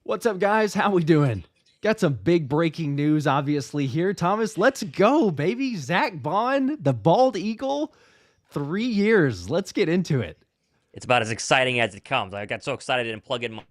What's up, guys? How we doing? Got some big breaking news, obviously, here. Thomas, let's go, baby. Zack Baun, the bald eagle, 3 years. Let's get into it. It's about as exciting as it comes. I got so excited I didn't plug in my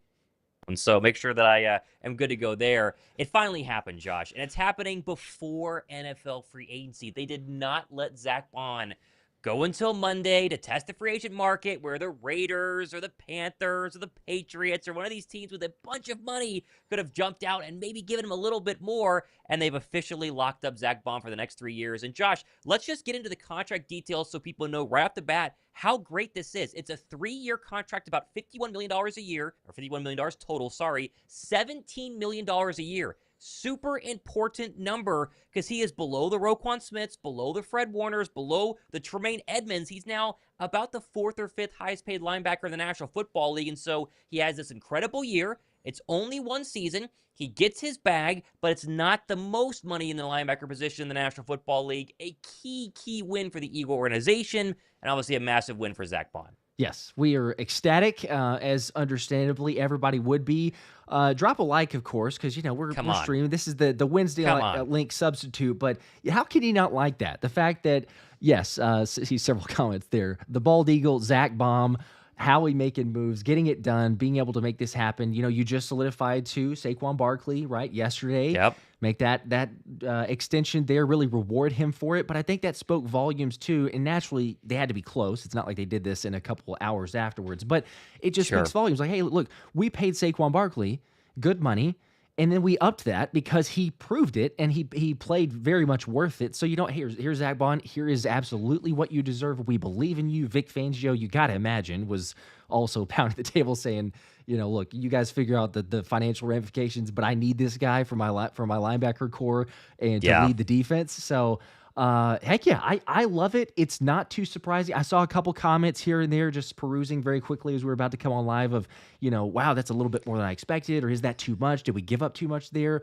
phone, so make sure that I am good to go there. It finally happened, Josh, and it's happening before NFL free agency. They did not let Zack Baun go until Monday to test the free agent market where the Raiders or the Panthers or the Patriots or one of these teams with a bunch of money could have jumped out and maybe given him a little bit more, and they've officially locked up Zack Baun for the next 3 years. And Josh, let's just get into the contract details so people know right off the bat how great this is. It's a 3-year contract, about $51 million a year, or $51 million total, sorry, $17 million a year. Super important number because he is below the Roquan Smiths, below the Fred Warners, below the Tremaine Edmonds. He's now about the 4th or 5th highest paid linebacker in the National Football League, and so he has this incredible year. It's only one season. He gets his bag, but it's not the most money in the linebacker position in the National Football League. A key win for the Eagle organization, and obviously a massive win for Zack Baun. Yes, we are ecstatic, as understandably everybody would be. Drop a like, of course, because, we're streaming. This is the Wednesday link substitute, but how can you not like that? The fact that, yes, see several comments there. The bald eagle, Zack Baun, Howie making moves, getting it done, being able to make this happen. You just solidified to Saquon Barkley, right, yesterday. Yep. Make that extension there, really reward him for it. But I think that spoke volumes too. And naturally, they had to be close. It's not like they did this in a couple of hours afterwards. But it just speaks volumes. Like, hey, look, we paid Saquon Barkley good money, and then we upped that because he proved it, and he played very much worth it. So, here's Zack Baun. Here is absolutely what you deserve. We believe in you. Vic Fangio, you got to imagine, was also pounding the table saying, look, you guys figure out the financial ramifications, but I need this guy for my linebacker core and to lead the defense. So, heck yeah, I love it. It's not too surprising. I saw a couple comments here and there just perusing very quickly as we were about to come on live of, wow, that's a little bit more than I expected, or is that too much? Did we give up too much there?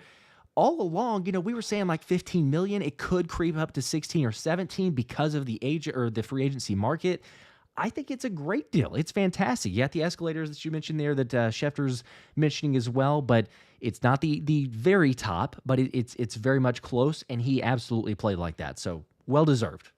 All along, we were saying like 15 million. It could creep up to 16 or 17 because of the age or the free agency market. I think it's a great deal. It's fantastic. You got the escalators that you mentioned there that Schefter's mentioning as well, but it's not the very top, but it's very much close, and he absolutely played like that. So well-deserved.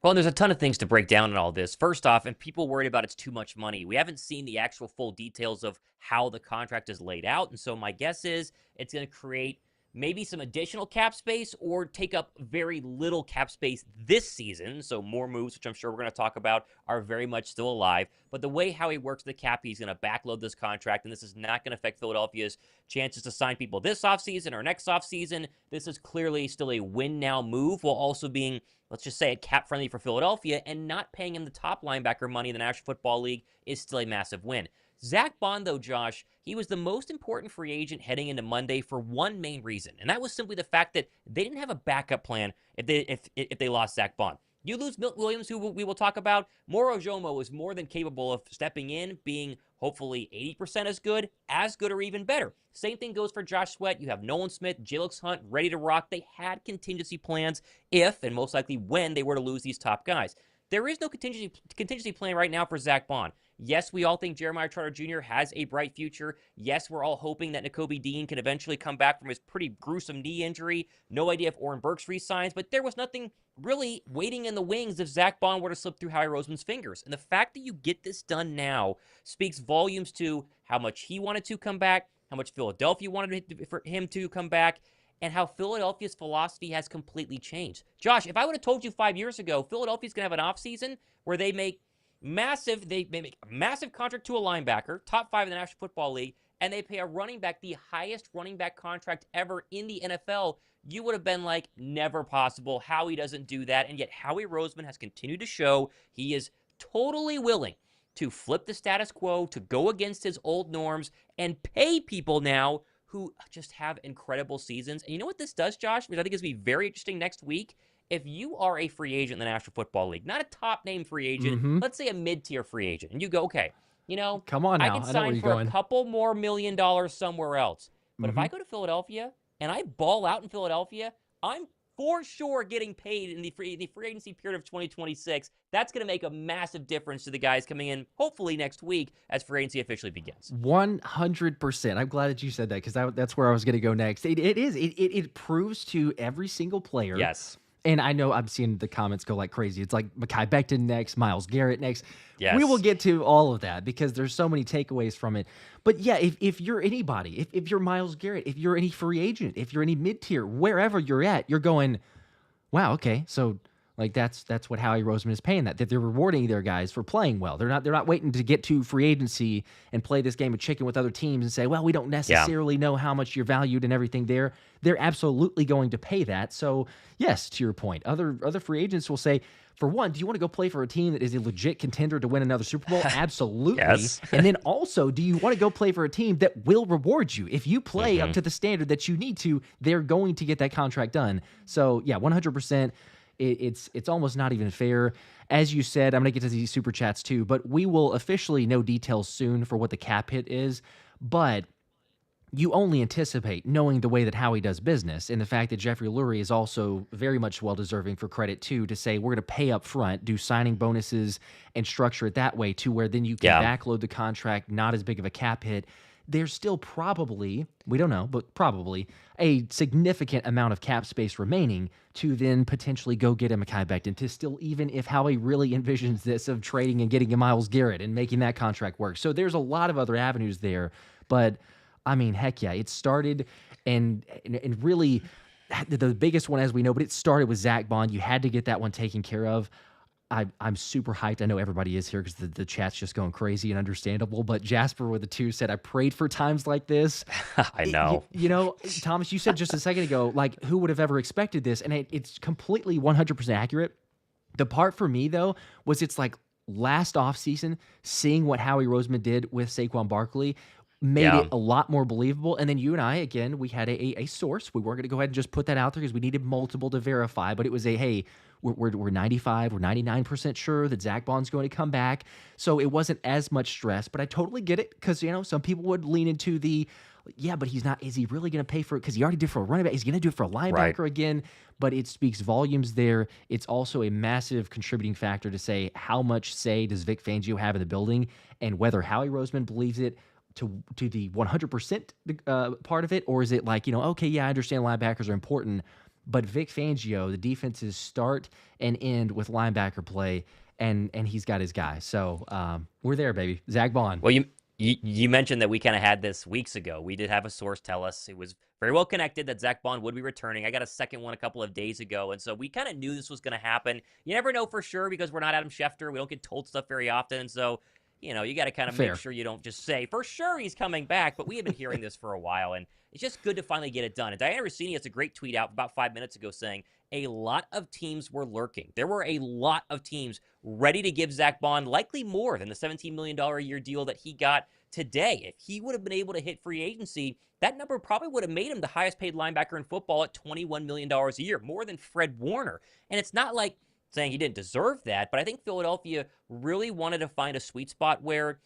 Well, and there's a ton of things to break down in all this. First off, and people worried about it's too much money. We haven't seen the actual full details of how the contract is laid out, and so my guess is it's going to create maybe some additional cap space or take up very little cap space this season. So more moves, which I'm sure we're going to talk about, are very much still alive. But the way how he works the cap, he's going to backload this contract, and this is not going to affect Philadelphia's chances to sign people this offseason or next offseason. This is clearly still a win-now move while also being, let's just say, cap-friendly for Philadelphia, and not paying him the top linebacker money in the National Football League is still a massive win. Zack Baun, though, Josh, he was the most important free agent heading into Monday for one main reason, and that was simply the fact that they didn't have a backup plan if they lost Zack Baun. You lose Milton Williams, who we will talk about. Moro Ojomo is more than capable of stepping in, being hopefully 80% as good or even better. Same thing goes for Josh Sweat. You have Nolan Smith, Jalix Hunt ready to rock. They had contingency plans if, and most likely when, they were to lose these top guys. There is no contingency plan right now for Zack Baun. Yes, we all think Jeremiah Trotter Jr. has a bright future. Yes, we're all hoping that Nakobe Dean can eventually come back from his pretty gruesome knee injury. No idea if Oren Burks resigns, but there was nothing really waiting in the wings if Zack Baun were to slip through Howie Roseman's fingers. And the fact that you get this done now speaks volumes to how much he wanted to come back, how much Philadelphia wanted for him to come back, and how Philadelphia's philosophy has completely changed. Josh, if I would have told you 5 years ago, Philadelphia's going to have an offseason where they make a massive contract to a linebacker, top 5 in the National Football League, and they pay a running back the highest running back contract ever in the NFL, you would have been like, never possible. Howie doesn't do that. And yet Howie Roseman has continued to show he is totally willing to flip the status quo, to go against his old norms, and pay people now who just have incredible seasons. And you know what this does, Josh? Which I think is going to be very interesting next week. If you are a free agent in the National Football League, not a top-name free agent, let's say a mid-tier free agent, and you go, okay, come on now. I can sign for a couple more $1 million somewhere else. But if I go to Philadelphia and I ball out in Philadelphia, I'm for sure getting paid in the free agency period of 2026. That's going to make a massive difference to the guys coming in, hopefully next week, as free agency officially begins. 100%. I'm glad that you said that, because that's where I was going to go next. It proves to every single player. Yes. And I know I'm seeing the comments go like crazy. It's like Mekhi Becton next, Myles Garrett next. Yes. We will get to all of that because there's so many takeaways from it. But yeah, if you're anybody, if you're Myles Garrett, if you're any free agent, if you're any mid-tier, wherever you're at, you're going, wow, okay, so like that's what Howie Roseman is paying that they're rewarding their guys for playing well. They're not waiting to get to free agency and play this game of chicken with other teams and say, well, we don't necessarily know how much you're valued and everything there. They're absolutely going to pay that. So yes, to your point, other free agents will say, for one, do you want to go play for a team that is a legit contender to win another Super Bowl? Absolutely. Yes. And then also, do you want to go play for a team that will reward you? If you play up to the standard that you need to, they're going to get that contract done. So yeah, 100%. It's almost not even fair. As you said, I'm going to get to these super chats too, but we will officially know details soon for what the cap hit is. But you only anticipate knowing the way that Howie does business, and the fact that Jeffrey Lurie is also very much well-deserving for credit too, to say we're going to pay up front, do signing bonuses, and structure it that way to where then you can backload the contract, not as big of a cap hit. There's still probably, we don't know, but probably a significant amount of cap space remaining to then potentially go get a Mekhi Becton, to still, even if Howie really envisions this of trading and getting a Myles Garrett and making that contract work. So there's a lot of other avenues there. But, I mean, heck yeah, it started and really the biggest one, as we know, but it started with Zack Baun. You had to get that one taken care of. I'm super hyped. I know everybody is here because the chat's just going crazy and understandable. But Jasper with the 2 said, I prayed for times like this. I know. You know, Thomas, you said just a second ago, like, who would have ever expected this? And it's completely 100% accurate. The part for me, though, was it's like last offseason, seeing what Howie Roseman did with Saquon Barkley made it a lot more believable. And then you and I, again, we had a source. We weren't going to go ahead and just put that out there because we needed multiple to verify. But it was hey, we're 95, we're 99% sure that Zack Baun's going to come back. So it wasn't as much stress. But I totally get it because, you know, some people would lean into but he's not. Is he really going to pay for it? Because he already did for a running back. He's going to do it for a linebacker again. But it speaks volumes there. It's also a massive contributing factor to say how much say does Vic Fangio have in the building, and whether Howie Roseman believes it to the 100% part of it, or is it like, you know, okay, yeah, I understand linebackers are important, but Vic Fangio, the defenses start and end with linebacker play, and he's got his guy. So we're there, baby. Zack Baun. Well, you mentioned that we kind of had this weeks ago. We did have a source tell us it was very well connected that Zack Baun would be returning. I got a second one a couple of days ago, and so we kind of knew this was going to happen. You never know for sure because we're not Adam Schefter. We don't get told stuff very often, and so you know, you got to kind of make sure you don't just say, for sure he's coming back. But we have been hearing this for a while, and it's just good to finally get it done. And Diana Rossini has a great tweet out about 5 minutes ago saying a lot of teams were lurking. There were a lot of teams ready to give Zack Baun likely more than the $17 million a year deal that he got today. If he would have been able to hit free agency, that number probably would have made him the highest paid linebacker in football at $21 million a year, more than Fred Warner. And it's not like saying he didn't deserve that, but I think Philadelphia really wanted to find a sweet spot where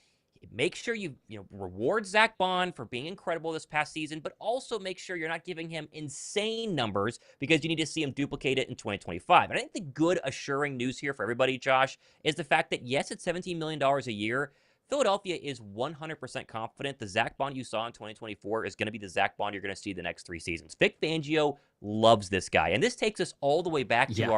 make sure you reward Zack Baun for being incredible this past season, but also make sure you're not giving him insane numbers because you need to see him duplicate it in 2025. And I think the good assuring news here for everybody, Josh, is the fact that yes, it's $17 million a year. Philadelphia is 100% confident the Zack Baun you saw in 2024 is going to be the Zack Baun you're going to see the next 3 seasons. Vic Fangio loves this guy. And this takes us all the way back to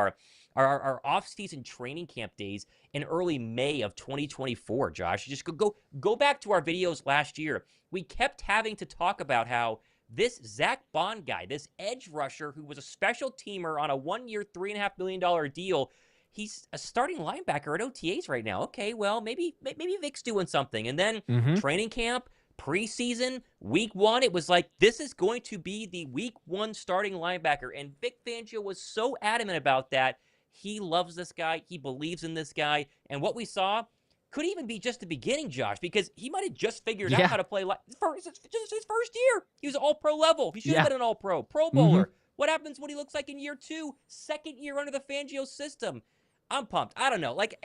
our off-season training camp days in early May of 2024, Josh. Just go back to our videos last year. We kept having to talk about how this Zack Baun guy, this edge rusher who was a special teamer on a 1-year, $3.5 million deal, he's a starting linebacker at OTAs right now. Okay, well, maybe Vic's doing something. And then training camp, preseason, week 1, it was like, this is going to be the week 1 starting linebacker. And Vic Fangio was so adamant about that. He loves this guy. He believes in this guy. And what we saw could even be just the beginning, Josh, because he might have just figured out how to play. Just his first year. He was all-pro level. He should have been an all-pro, Pro Bowler. What happens when he looks like in year 2, second year under the Fangio system? I'm pumped. I don't know. Like,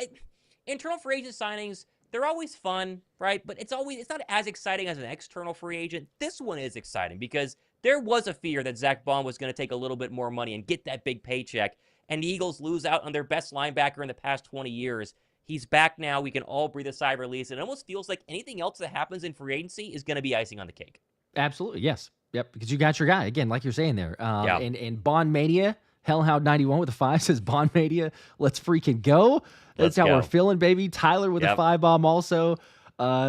internal free agent signings, they're always fun, right? But it's not as exciting as an external free agent. This one is exciting because there was a fear that Zack Baun was going to take a little bit more money and get that big paycheck, and the Eagles lose out on their best linebacker in the past 20 years. He's back now. We can all breathe a sigh of release. And it almost feels like anything else that happens in free agency is going to be icing on the cake. Absolutely, yes. Yep, because you got your guy, again, like you're saying there. Yeah. And Bond Mania, Hellhound91 with a 5 says, Bond Mania, let's freaking go. That's how we're feeling, baby. Tyler with a 5 bomb also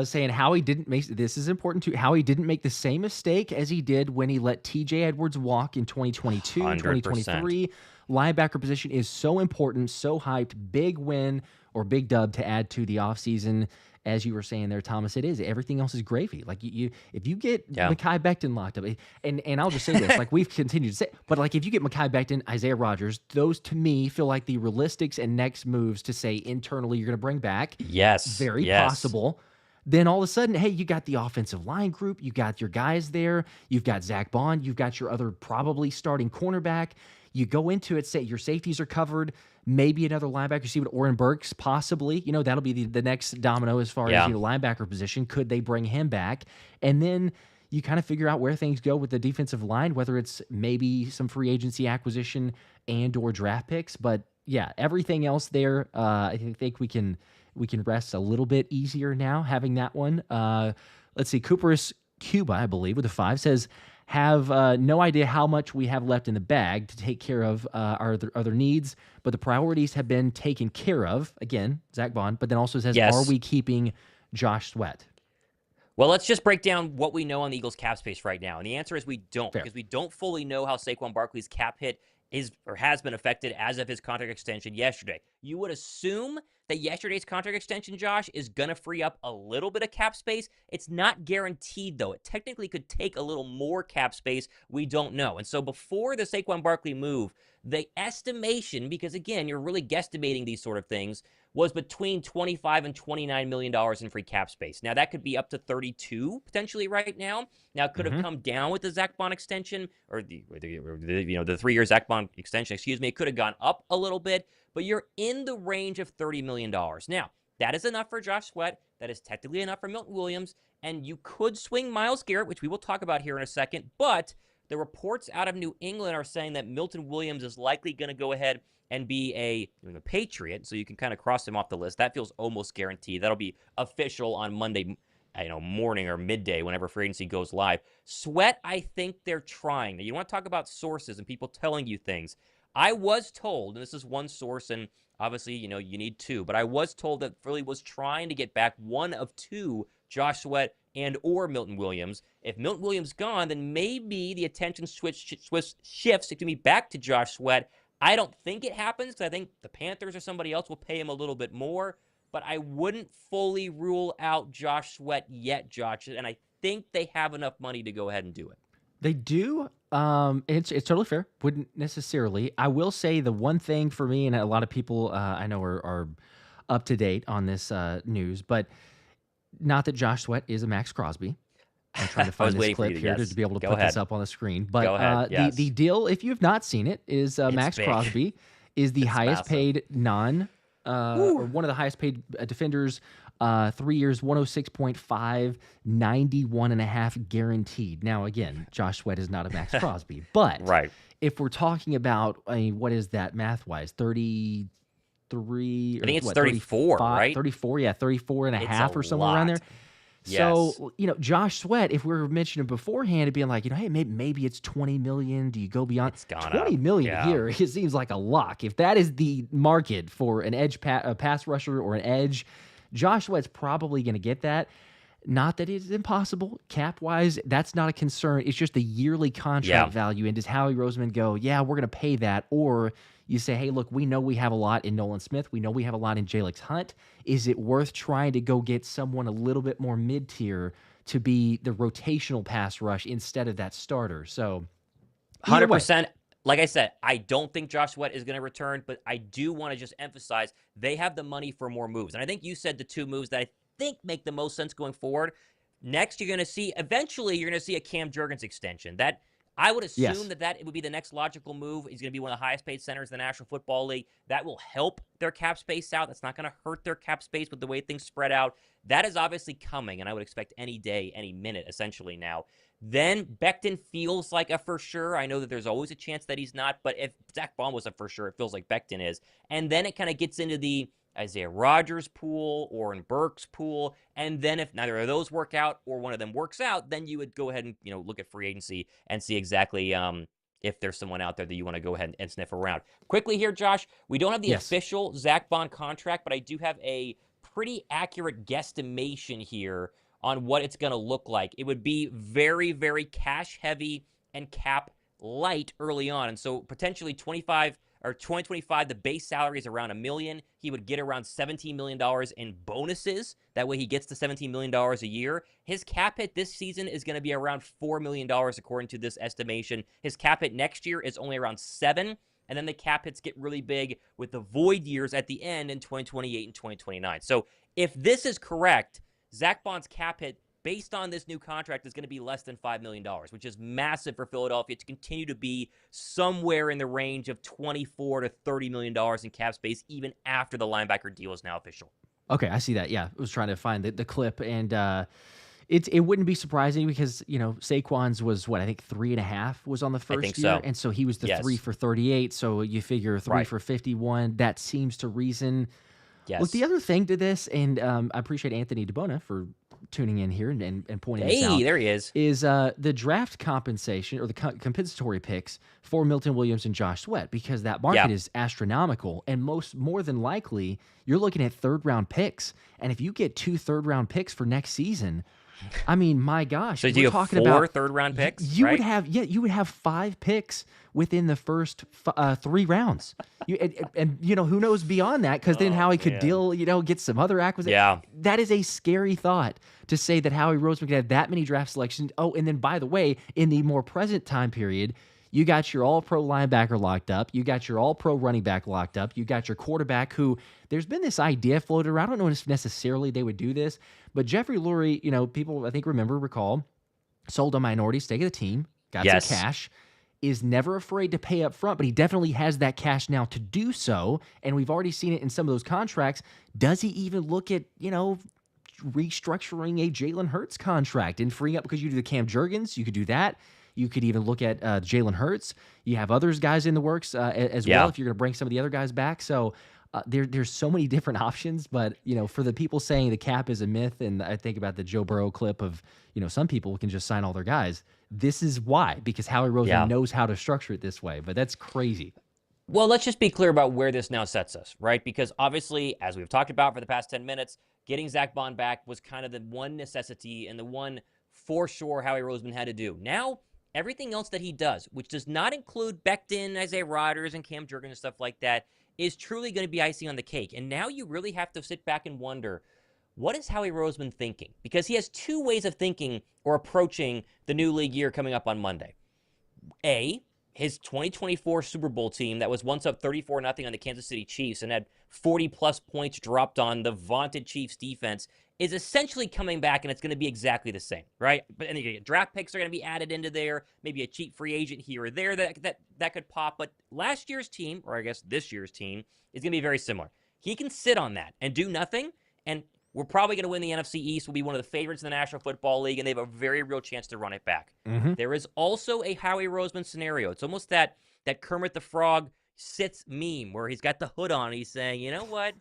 saying Howie didn't make, this is important too, Howie didn't make the same mistake as he did when he let TJ Edwards walk in 2022, 100%. 2023. Linebacker position is so important, so hyped. Big win or big dub to add to the offseason. As you were saying there, Thomas, it is. Everything else is gravy. Like if you get Mekhi Becton locked up, and I'll just say this, like we've continued to say, but like if you get Mekhi Becton, Isaiah Rodgers, those to me feel like the realistics and next moves to say internally you're going to bring back. Yes. Very possible. Then all of a sudden, hey, you got the offensive line group, you got your guys there, you've got Zack Baun, you've got your other probably starting cornerback. You go into it, say your safeties are covered, maybe another linebacker. See what Oren Burks possibly, that'll be the next domino as far as linebacker position. Could they bring him back? And then you kind of figure out where things go with the defensive line, whether it's maybe some free agency acquisition and or draft picks. But yeah, everything else there, I think we can rest a little bit easier now having that one. Let's see, Cooper's Cuba, I believe, with a 5 says, have no idea how much we have left in the bag to take care of our other needs, but the priorities have been taken care of. Again, Zack Baun, but then also says, are we keeping Josh Sweat? Well, let's just break down what we know on the Eagles' cap space right now. And the answer is we don't, Fair. because we don't fully know how Saquon Barkley's cap hit is or has been affected as of his contract extension yesterday. You would assume that yesterday's contract extension, Josh, is going to free up a little bit of cap space. It's not guaranteed, though. It technically could take a little more cap space. We don't know. And so before the Saquon Barkley move, the estimation, because again, you're really guesstimating these sort of things, was between $25 and $29 million in free cap space. Now, that could be up to 32 potentially right now. Now, it could have come down with the Zack Baun extension, or the 3-year Zack Baun extension, excuse me. It could have gone up a little bit, but you're in the range of $30 million. Now, that is enough for Josh Sweat. That is technically enough for Milton Williams, and you could swing Myles Garrett, which we will talk about here in a second, but the reports out of New England are saying that Milton Williams is likely going to go ahead and be a Patriot, so you can kind of cross him off the list. That feels almost guaranteed. That'll be official on Monday morning or midday whenever free agency goes live. Sweat, I think they're trying. Now, you want to talk about sources and people telling you things. I was told, and this is one source, and obviously, you need two, but I was told that Philly was trying to get back one of two, Josh Sweat and or Milton Williams. If Milton Williams gone, then maybe the attention shifts back to Josh Sweat. I don't think it happens because I think the Panthers or somebody else will pay him a little bit more, but I wouldn't fully rule out Josh Sweat yet, Josh, and I think they have enough money to go ahead and do it. They do. It's totally fair. Wouldn't necessarily. I will say the one thing for me, and a lot of people I know are up to date on this news, but not that Josh Sweat is a Max Crosby. I'm trying to find this clip here to be able to put this up on the screen. But the deal, if you have not seen it, is Max Crosby is the highest paid or one of the highest paid defenders. 3 years, 106.5, 91.5 guaranteed. Now, again, Josh Sweat is not a Max Crosby, but if we're talking about, what is that math-wise? 33? I think it's 34, right? 34, yeah, 34 and a half or somewhere around there. Yes. So, Josh Sweat, if we were mentioning beforehand, it'd be like, hey, maybe it's 20 million. Do you go beyond? It's gone 20 million here? It seems like a lock. If that is the market for an edge pass rusher or an edge, Josh Sweat's probably going to get that. Not that it's impossible. Cap-wise, that's not a concern. It's just the yearly contract value. And does Howie Roseman go, we're going to pay that? Or you say, hey, look, we know we have a lot in Nolan Smith. We know we have a lot in Jalen Hunt. Is it worth trying to go get someone a little bit more mid-tier to be the rotational pass rush instead of that starter? So 100%. Like I said, I don't think Josh Sweat is going to return, but I do want to just emphasize they have the money for more moves. And I think you said the two moves that I think make the most sense going forward. Next, eventually you're going to see a Cam Jurgens extension. That I would assume Yes. that it would be the next logical move. He's going to be one of the highest paid centers in the National Football League. That will help their cap space out. That's not going to hurt their cap space with the way things spread out. That is obviously coming, and I would expect any day, any minute, essentially now. Then Becton feels like a for sure. I know that there's always a chance that he's not, but if Zack Baun was a for sure, it feels like Becton is. And then it kind of gets into the Isaiah Rodgers pool or in Burks pool. And then if neither of those work out or one of them works out, then you would go ahead and, look at free agency and see exactly if there's someone out there that you want to go ahead and sniff around. Quickly here, Josh, we don't have the official Zack Baun contract, but I do have a pretty accurate guesstimation here on what it's going to look like. It would be very, very cash heavy and cap light early on. And so potentially 2025, the base salary is around $1 million. He would get around $17 million in bonuses. That way he gets to $17 million a year. His cap hit this season is going to be around $4 million, according to this estimation. His cap hit next year is only around $7 million. And then the cap hits get really big with the void years at the end in 2028 and 2029. So if this is correct, Zack Baun's cap hit based on this new contract is going to be less than $5 million, which is massive for Philadelphia to continue to be somewhere in the range of $24 to $30 million in cap space, even after the linebacker deal is now official. Okay, I see that. Yeah, I was trying to find the clip, and it wouldn't be surprising because Saquon's was what I think 3.5 was on the first year, so. And so he was the 3 for 38. So you figure 3 for 51. That seems to reason. Yes. Look, the other thing to this, and I appreciate Anthony DeBona for tuning in here and pointing this out. Hey, there he is. Is the draft compensation or the compensatory picks for Milton Williams and Josh Sweat, because that market is astronomical, and more than likely you're looking at third-round picks. And if you get 2 third-round picks for next season, I mean, my gosh. So you have 4 third-round picks? You would have 5 picks within the first 3 rounds. And who knows beyond that, because then Howie could get some other acquisitions. Yeah. That is a scary thought to say that Howie Roseman could have that many draft selections. Oh, and then, by the way, in the more present time period, you got your all-pro linebacker locked up. You got your all-pro running back locked up. You got your quarterback who there's been this idea floated around. I don't know if necessarily they would do this, but Jeffrey Lurie, people I think recall, sold a minority stake of the team, got some cash, is never afraid to pay up front, but he definitely has that cash now to do so, and we've already seen it in some of those contracts. Does he even look at, restructuring a Jalen Hurts contract and freeing up, because you do the Cam Jurgens, you could do that. You could even look at Jalen Hurts. You have others guys in the works as well if you're going to bring some of the other guys back. So there's so many different options. But, for the people saying the cap is a myth, and I think about the Joe Burrow clip of, some people can just sign all their guys. This is why, because Howie Roseman knows how to structure it this way. But that's crazy. Well, let's just be clear about where this now sets us, right? Because obviously, as we've talked about for the past 10 minutes, getting Zack Baun back was kind of the one necessity and the one for sure Howie Roseman had to do. Now, everything else that he does, which does not include Becton, Isaiah Rodgers, and Cam Jurgens and stuff like that, is truly going to be icing on the cake. And now you really have to sit back and wonder, what is Howie Roseman thinking? Because he has 2 ways of thinking or approaching the new league year coming up on Monday. A, his 2024 Super Bowl team that was once up 34-0 on the Kansas City Chiefs and had 40-plus points dropped on the vaunted Chiefs defense is essentially coming back, and it's going to be exactly the same, right? But and draft picks are going to be added into there, maybe a cheap free agent here or there that could pop. But last year's team, or I guess this year's team, is going to be very similar. He can sit on that and do nothing, and we're probably going to win the NFC East. We'll be one of the favorites in the National Football League, and they have a very real chance to run it back. Mm-hmm. There is also a Howie Roseman scenario. It's almost that Kermit the Frog sits meme where he's got the hood on and he's saying, you know what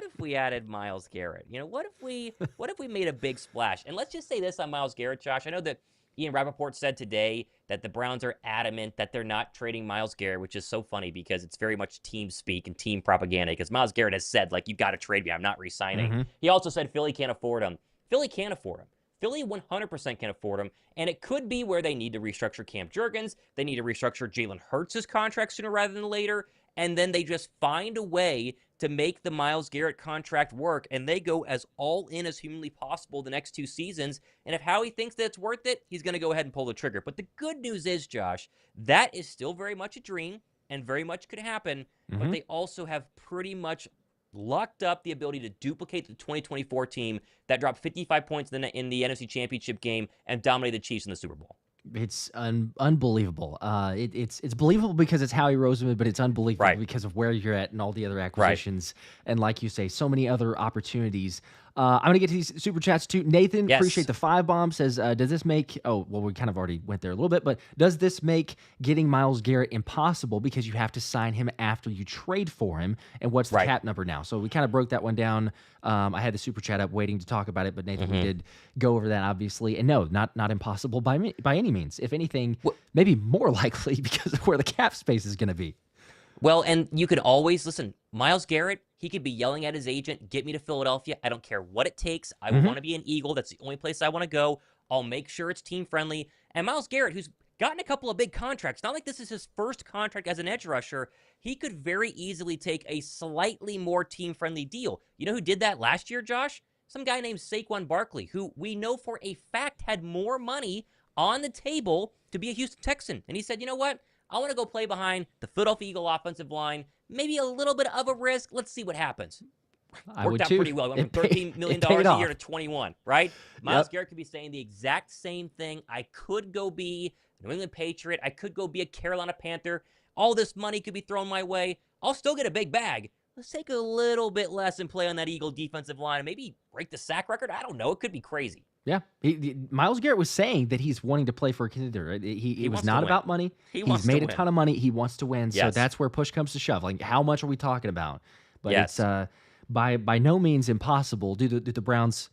if we added Myles Garrett? What if we made a big splash? And let's just say this on Myles Garrett, Josh. I know that Ian Rappaport said today that the Browns are adamant that they're not trading Myles Garrett, which is so funny because it's very much team speak and team propaganda, because Myles Garrett has said, you got to trade me. I'm not re-signing. Mm-hmm. He also said Philly can't afford him. Philly can't afford him. Philly 100% can afford him, and it could be where they need to restructure Cam Jurgens. They need to restructure Jalen Hurts' contract sooner rather than later, and then they just find a way to make the Myles Garrett contract work, and they go as all in as humanly possible the next 2 seasons. And if Howie thinks that it's worth it, he's going to go ahead and pull the trigger. But the good news is, Josh, that is still very much a dream and very much could happen, but they also have pretty much locked up the ability to duplicate the 2024 team that dropped 55 points in the NFC Championship game and dominated the Chiefs in the Super Bowl. It's unbelievable. It's believable because it's Howie Roseman, but it's unbelievable because of where you're at and all the other acquisitions. And like you say, so many other opportunities. I'm going to get to these super chats too. Nathan, appreciate the 5 bomb, says, does this make, we kind of already went there a little bit, but does this make getting Myles Garrett impossible because you have to sign him after you trade for him? And what's the cap number now? So we kind of broke that one down. I had the super chat up waiting to talk about it, but Nathan, we did go over that obviously. And no, not impossible by any means. If anything, maybe more likely because of where the cap space is going to be. Well, and you could always, listen, Myles Garrett, he could be yelling at his agent, get me to Philadelphia. I don't care what it takes. I want to be an Eagle. That's the only place I want to go. I'll make sure it's team-friendly. And Myles Garrett, who's gotten a couple of big contracts, not like this is his first contract as an edge rusher, he could very easily take a slightly more team-friendly deal. You know who did that last year, Josh? Some guy named Saquon Barkley, who we know for a fact had more money on the table to be a Houston Texan. And he said, you know what? I want to go play behind the Philadelphia Eagle offensive line. Maybe a little bit of a risk. Let's see what happens. Worked out pretty well. Went from $13 million a year to 21, right? Myles Garrett could be saying the exact same thing. I could go be a New England Patriot. I could go be a Carolina Panther. All this money could be thrown my way. I'll still get a big bag. Let's take a little bit less and play on that Eagle defensive line and maybe break the sack record. I don't know. It could be crazy. Yeah, Myles Garrett was saying that he's wanting to play for a contender. It was not about money. He's made a ton of money. He wants to win. So that's where push comes to shove. Like, how much are we talking about? But it's by no means impossible. Do the Browns,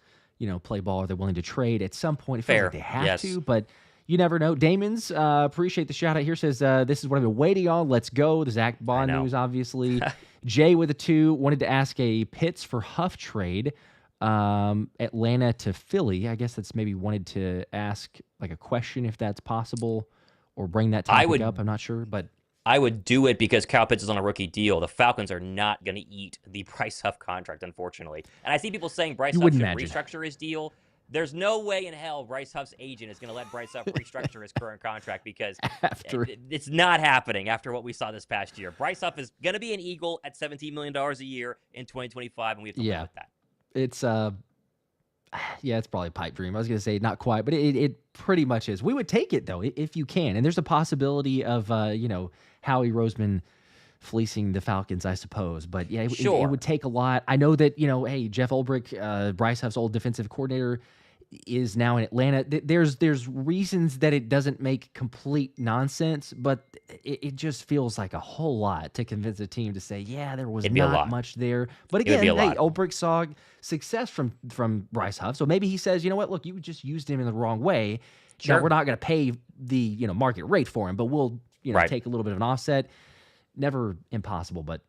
play ball? Are they willing to trade at some point? It feels like they have to, but you never know. Damon's appreciate the shout out here. Says this is what I've been waiting on. Let's go. The Zack Baun news, obviously. Jay with a 2 wanted to ask a Pitts for Huff trade. Atlanta to Philly. I guess that's maybe wanted to ask like a question if that's possible or bring that topic up. I'm not sure, but I would do it because Kyle Pitts is on a rookie deal. The Falcons are not going to eat the Bryce Huff contract, unfortunately. And I see people saying Bryce Huff should restructure his deal. There's no way in hell Bryce Huff's agent is going to let Bryce Huff restructure his current contract because it's not happening after what we saw this past year. Bryce Huff is going to be an Eagle at $17 million a year in 2025, and we have to live with that. It's it's probably a pipe dream. I was going to say not quite, but it pretty much is. We would take it though if you can, and there's a possibility of Howie Roseman fleecing the Falcons, I suppose. But yeah, it would take a lot. I know that hey, Jeff Ulbrich, Bryce Huff's old defensive coordinator, is now in Atlanta. There's reasons that it doesn't make complete nonsense, but it just feels like a whole lot to convince a team to say, yeah, there was not much there. But again, hey, Ulbrich saw success from Bryce Huff, so maybe he says, you know what, look, you just used him in the wrong way. Now, we're not going to pay the market rate for him, but we'll take a little bit of an offset. Never impossible, but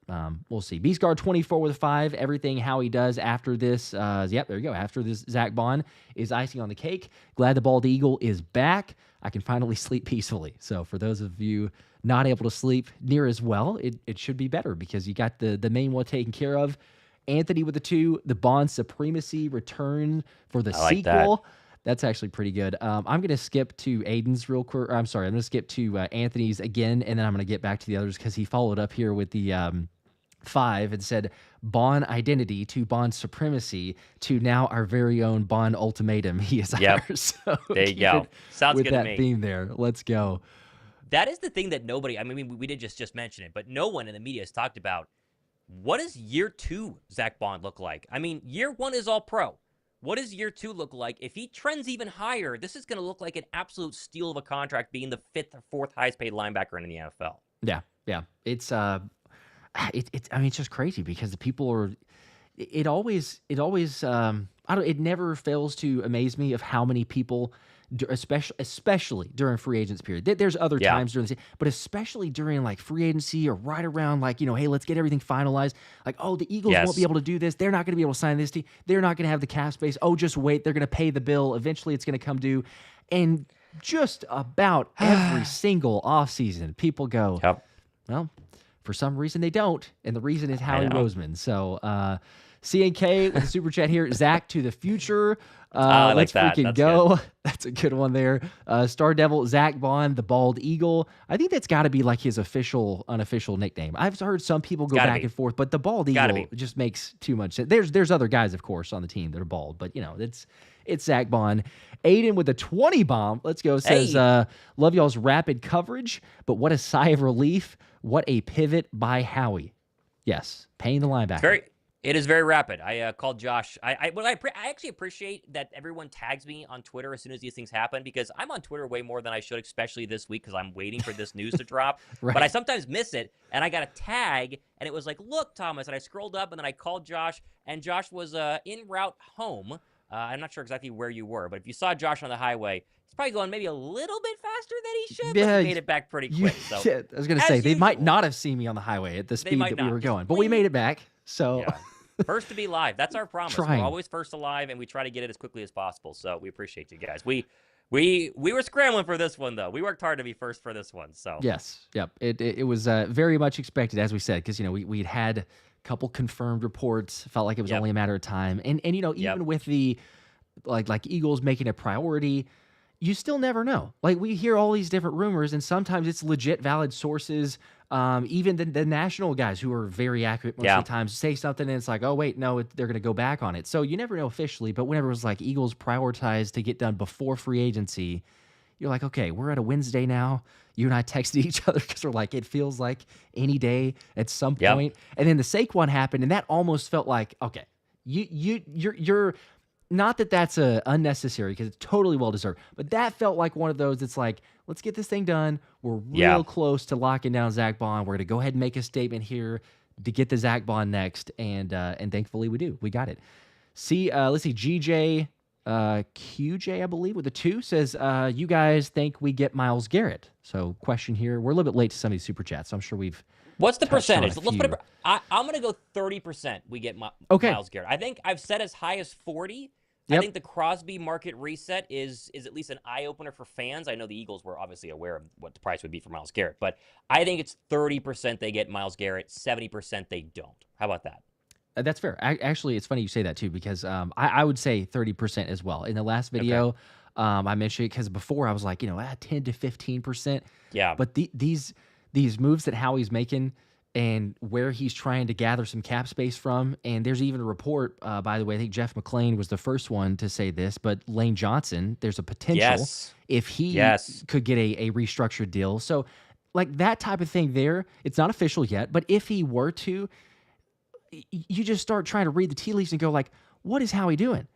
we'll see. Beastguard 24 with a 5. Everything Howie does after this, there you go. After this, Zack Baun is icing on the cake. Glad the bald eagle is back. I can finally sleep peacefully. So for those of you not able to sleep near as well, it should be better because you got the main one taken care of. Anthony with the 2. The Baun supremacy return for the sequel. That's actually pretty good. I'm going to skip to Aiden's real quick. I'm sorry. I'm going to skip to Anthony's again, and then I'm going to get back to the others because he followed up here with the 5 and said, Baun identity to Baun supremacy to now our very own Baun ultimatum. He is ours. So there you go. Sounds good to me. With that theme there. Let's go. That is the thing that nobody, I mean, we did just mention it, but no one in the media has talked about what does year 2 Zack Baun look like? I mean, year 1 is all pro. What does year 2 look like? If he trends even higher, this is going to look like an absolute steal of a contract being the 5th or 4th highest paid linebacker in the NFL. Yeah. It's it's just crazy because the people are, it never fails to amaze me of how many people, especially during free agents period. There's other times during the season, but especially during like free agency or right around like, hey, let's get everything finalized. Like, oh, the Eagles won't be able to do this. They're not going to be able to sign this team. They're not going to have the cap space. Oh, just wait. They're going to pay the bill. Eventually it's going to come due. And just about every single offseason, people go, well, for some reason they don't. And the reason is Howie Roseman. So, CNK with the super chat here. Zach to the future. Let's freaking go. Good. That's a good one there. Star Devil, Zack Baun, the bald eagle. I think that's got to be like his unofficial nickname. I've heard some people go back and forth, but the bald eagle just makes too much sense. There's other guys, of course, on the team that are bald, but it's It's Zack Baun. Aiden with a 20 bomb. Let's go. Says, Hey. love y'all's rapid coverage, but what a sigh of relief. What a pivot by Howie. Yes, paying the linebacker. It is very rapid. I called Josh. I actually appreciate that everyone tags me on Twitter as soon as these things happen, because I'm on Twitter way more than I should, especially this week because I'm waiting for this news to drop. Right. But I sometimes miss it, and I got a tag, and it was like, look, Thomas. And I scrolled up, and then I called Josh, and Josh was en route home. I'm not sure exactly where you were, but if you saw Josh on the highway, he's probably going maybe a little bit faster than he should, but he made it back pretty quick. So, yeah, I was going to say, they might not have seen me on the highway at the speed that we were going, but we made it back. So. Yeah. First to be live. That's our promise. We're always first to live, and we try to get it as quickly as possible. So we appreciate you guys. We were scrambling for this one, though. We worked hard to be first for this one. So yes, yep. It was very much expected, as we said, because we'd had a couple confirmed reports. Felt like it was only a matter of time, and even with the like Eagles making a priority, you still never know. Like, we hear all these different rumors, and sometimes it's legit, valid sources. Even the national guys who are very accurate most of the time say something, and it's like, oh, wait, no, they're going to go back on it. So you never know officially, but whenever it was like Eagles prioritized to get done before free agency, you're like, okay, we're at a Wednesday now. You and I texted each other because we're like, it feels like any day at some point. And then the Saquon happened, and that almost felt like, okay, you're not that that's unnecessary, because it's totally well-deserved, but that felt like one of those that's like, let's get this thing done. We're real close to locking down Zack Baun. We're going to go ahead and make a statement here to get the Zack Baun next, and thankfully we do. We got it. Let's see, GJ, QJ, I believe, with a 2, says, you guys think we get Myles Garrett? So question here. We're a little bit late to some of these super chats, so I'm sure we've What's the percentage? Let's put it. I'm going to go 30%. We get Myles Garrett. I think I've said as high as 40. I think the Crosby market reset is at least an eye opener for fans. I know the Eagles were obviously aware of what the price would be for Myles Garrett, but I think it's 30% they get Myles Garrett, 70% they don't. How about that? That's fair. Actually, it's funny you say that too, because I would say 30% as well. In the last video, I mentioned it because before I was like, 10 to 15%. Yeah. But these moves that Howie's making and where he's trying to gather some cap space from, and there's even a report, by the way, I think Jeff McClain was the first one to say this, but Lane Johnson, there's a potential if he could get a restructured deal. So, like, that type of thing there, it's not official yet, but if he were to, you just start trying to read the tea leaves and go, like, what is Howie doing?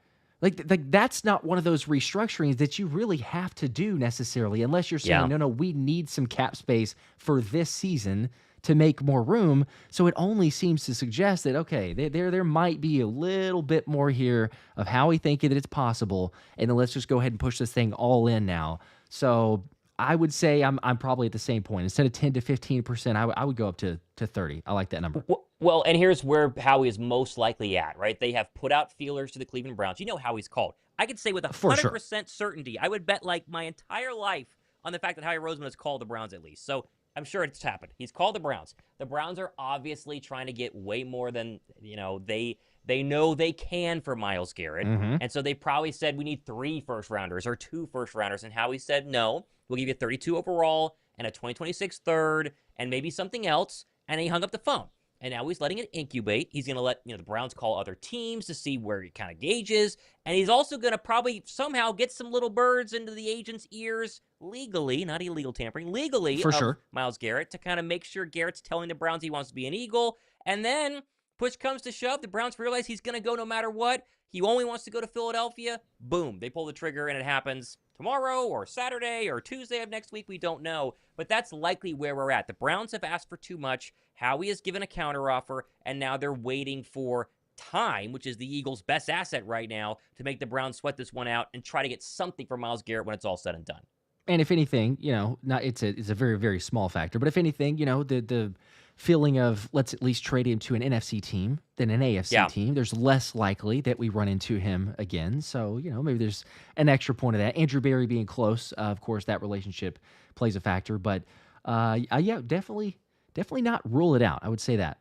Like that's not one of those restructurings that you really have to do necessarily, unless you're saying, no, we need some cap space for this season to make more room. So it only seems to suggest that, okay, there might be a little bit more here of Howie thinking that it's possible, and then let's just go ahead and push this thing all in now. So I would say I'm probably at the same point. Instead of 10 to 15%, I would go up to 30. I like that number. Well, and here's where Howie is most likely at, right? They have put out feelers to the Cleveland Browns. You know how he's called. I could say with 100% certainty, I would bet like my entire life on the fact that Howie Roseman has called the Browns at least. So I'm sure it's happened. He's called the Browns. The Browns are obviously trying to get way more than, they know they can for Myles Garrett. And so they probably said, we need 3 first-rounders or 2 first-rounders. And Howie said, no, we'll give you 32 overall and a 2026 third and maybe something else. And he hung up the phone. And now he's letting it incubate. He's going to let the Browns call other teams to see where he kind of gauges. And he's also going to probably somehow get some little birds into the agent's ears legally, not illegal tampering, legally, for sure, Myles Garrett, to kind of make sure Garrett's telling the Browns he wants to be an Eagle. And then push comes to shove, the Browns realize he's going to go no matter what. He only wants to go to Philadelphia. Boom, they pull the trigger, and it happens tomorrow or Saturday or Tuesday of next week. We don't know, but that's likely where we're at. The Browns have asked for too much. Howie has given a counteroffer, and now they're waiting for time, which is the Eagles' best asset right now, to make the Browns sweat this one out and try to get something for Myles Garrett when it's all said and done. And if anything, it's a very, very small factor, but if anything, the feeling of let's at least trade him to an NFC team than an AFC team, there's less likely that we run into him again. So, maybe there's an extra point of that. Andrew Berry being close, of course, that relationship plays a factor, but definitely not rule it out. I would say that.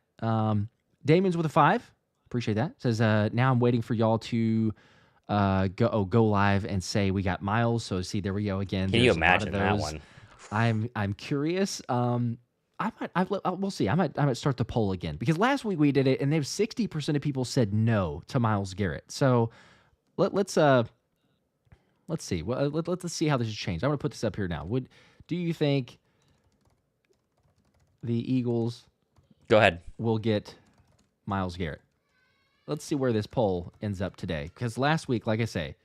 Damon's with a 5. Appreciate that. Says, now I'm waiting for y'all to go live and say we got Myles. So see, there we go again. Can you imagine that one? I'm curious. We'll see. I might start the poll again, because last week we did it and there was 60% of people said no to Myles Garrett. So let's let's see. Well, let's see how this has changed. I'm going to put this up here now. Do you think the Eagles Go ahead. will get Myles Garrett? Let's see where this poll ends up today. Because last week, like I say,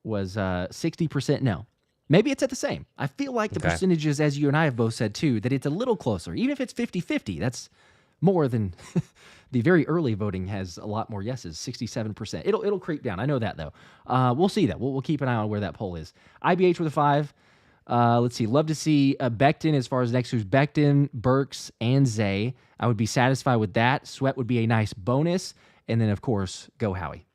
was 60% no. Maybe it's at the same. I feel like the percentages, as you and I have both said too, that it's a little closer. Even if it's 50-50, that's more than the very early voting has a lot more yeses, 67%. It'll creep down. I know that, though. We'll see that. We'll keep an eye on where that poll is. IBH with a 5. Let's see. Love to see Becton as far as next who's Becton, Burks, and Zay. I would be satisfied with that. Sweat would be a nice bonus. And then, of course, go Howie.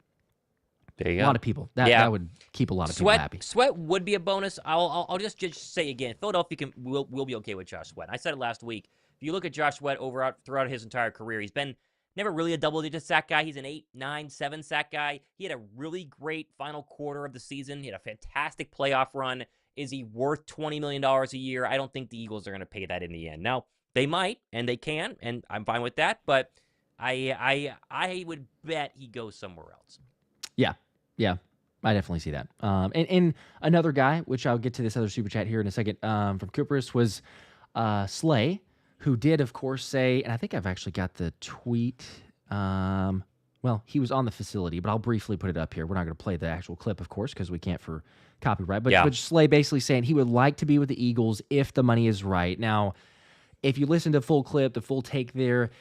There you go. A lot of people. That would keep a lot of people happy. Sweat would be a bonus. I'll just say again, Philadelphia will be okay with Josh Sweat. I said it last week. If you look at Josh Sweat throughout his entire career, he's been never really a double-digit sack guy. He's an 8, 9, 7 sack guy. He had a really great final quarter of the season. He had a fantastic playoff run. Is he worth $20 million a year? I don't think the Eagles are going to pay that in the end. Now, they might, and they can, and I'm fine with that, but I would bet he goes somewhere else. Yeah, I definitely see that. And another guy, which I'll get to this other super chat here in a second, from Cooperus was Slay, who did, of course, say, and I think I've actually got the tweet. Well, he was on the facility, but I'll briefly put it up here. We're not going to play the actual clip, of course, because we can't for copyright. But Slay basically saying he would like to be with the Eagles if the money is right. Now, if you listen to the full clip, the full take there,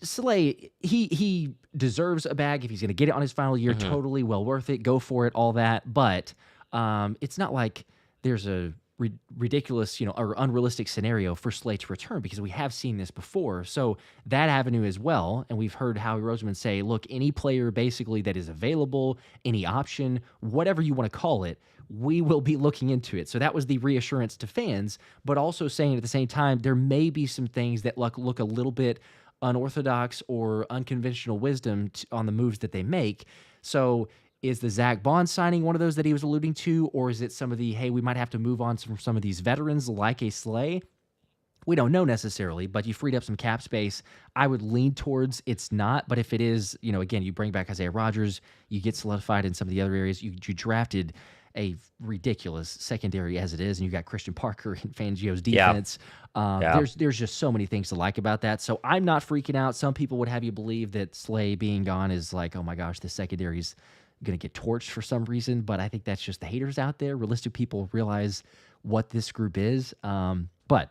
Slay, he deserves a bag if he's going to get it on his final year. Totally well worth it. Go for it, all that. But it's not like there's a ridiculous, or unrealistic scenario for Slay to return, because we have seen this before. So that avenue as well, and we've heard Howie Roseman say, look, any player basically that is available, any option, whatever you want to call it, we will be looking into it. So that was the reassurance to fans, but also saying at the same time, there may be some things that look a little bit unorthodox or unconventional wisdom on the moves that they make. So is the Zack Baun signing one of those that he was alluding to, or is it some of the, hey, we might have to move on from some of these veterans like a Slay? We don't know necessarily, but you freed up some cap space. I would lean towards it's not, but if it is, again, you bring back Isaiah Rodgers, you get solidified in some of the other areas. You drafted a ridiculous secondary as it is, and you got Christian Parker and Fangio's defense. There's just so many things to like about that. So I'm not freaking out. Some people would have you believe that Slay being gone is like, oh my gosh, the secondary's going to get torched for some reason, but I think that's just the haters out there. Realistic people realize what this group is. But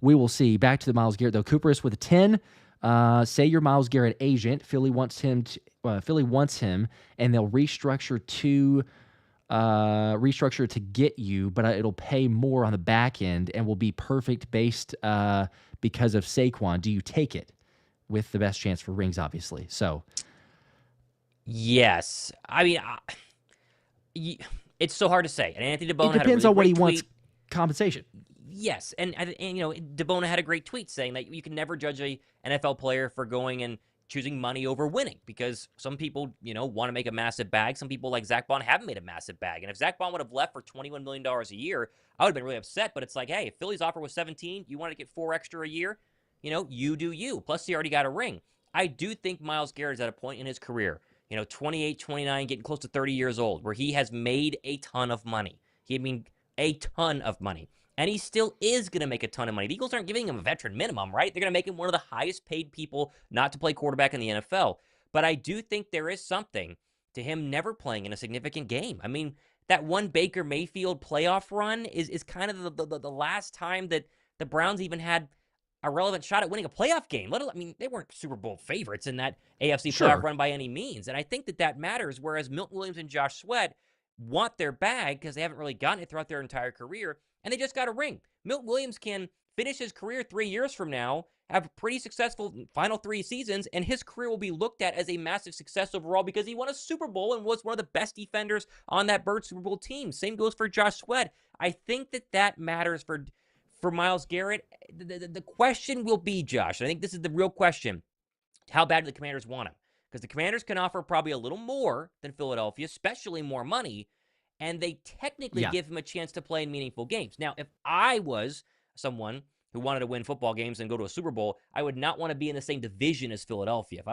we will see. Back to the Myles Garrett, though. Cooperus with a 10. Say you're Myles Garrett agent. Philly wants him, and they'll restructure to get you, but it'll pay more on the back end and will be perfect based because of Saquon. Do you take it with the best chance for rings, obviously? So, yes. I mean, it's so hard to say. And Anthony DeBona it depends on what he wants compensation. Yes, and DeBona had a great tweet saying that you can never judge a NFL player for going and choosing money over winning, because some people, want to make a massive bag. Some people like Zack Baun haven't made a massive bag. And if Zack Baun would have left for $21 million a year, I would have been really upset. But it's like, hey, if Philly's offer was 17, you want to get 4 extra a year, you do you. Plus, he already got a ring. I do think Myles Garrett is at a point in his career, 28, 29, getting close to 30 years old, where he has made a ton of money. A ton of money. And he still is going to make a ton of money. The Eagles aren't giving him a veteran minimum, right? They're going to make him one of the highest paid people not to play quarterback in the NFL. But I do think there is something to him never playing in a significant game. I mean, that one Baker Mayfield playoff run is kind of the last time that the Browns even had a relevant shot at winning a playoff game. They weren't Super Bowl favorites in that AFC playoff run by any means. And I think that matters, whereas Milton Williams and Josh Sweat want their bag because they haven't really gotten it throughout their entire career, and they just got a ring. Milton Williams can finish his career 3 years from now, have a pretty successful final 3 seasons, and his career will be looked at as a massive success overall because he won a Super Bowl and was one of the best defenders on that Bird Super Bowl team. Same goes for Josh Sweat. I think that matters for Myles Garrett. The question will be, Josh, I think this is the real question, how bad do the Commanders want him? Because the Commanders can offer probably a little more than Philadelphia, especially more money, and they technically give him a chance to play in meaningful games. Now, if I was someone who wanted to win football games and go to a Super Bowl, I would not want to be in the same division as Philadelphia.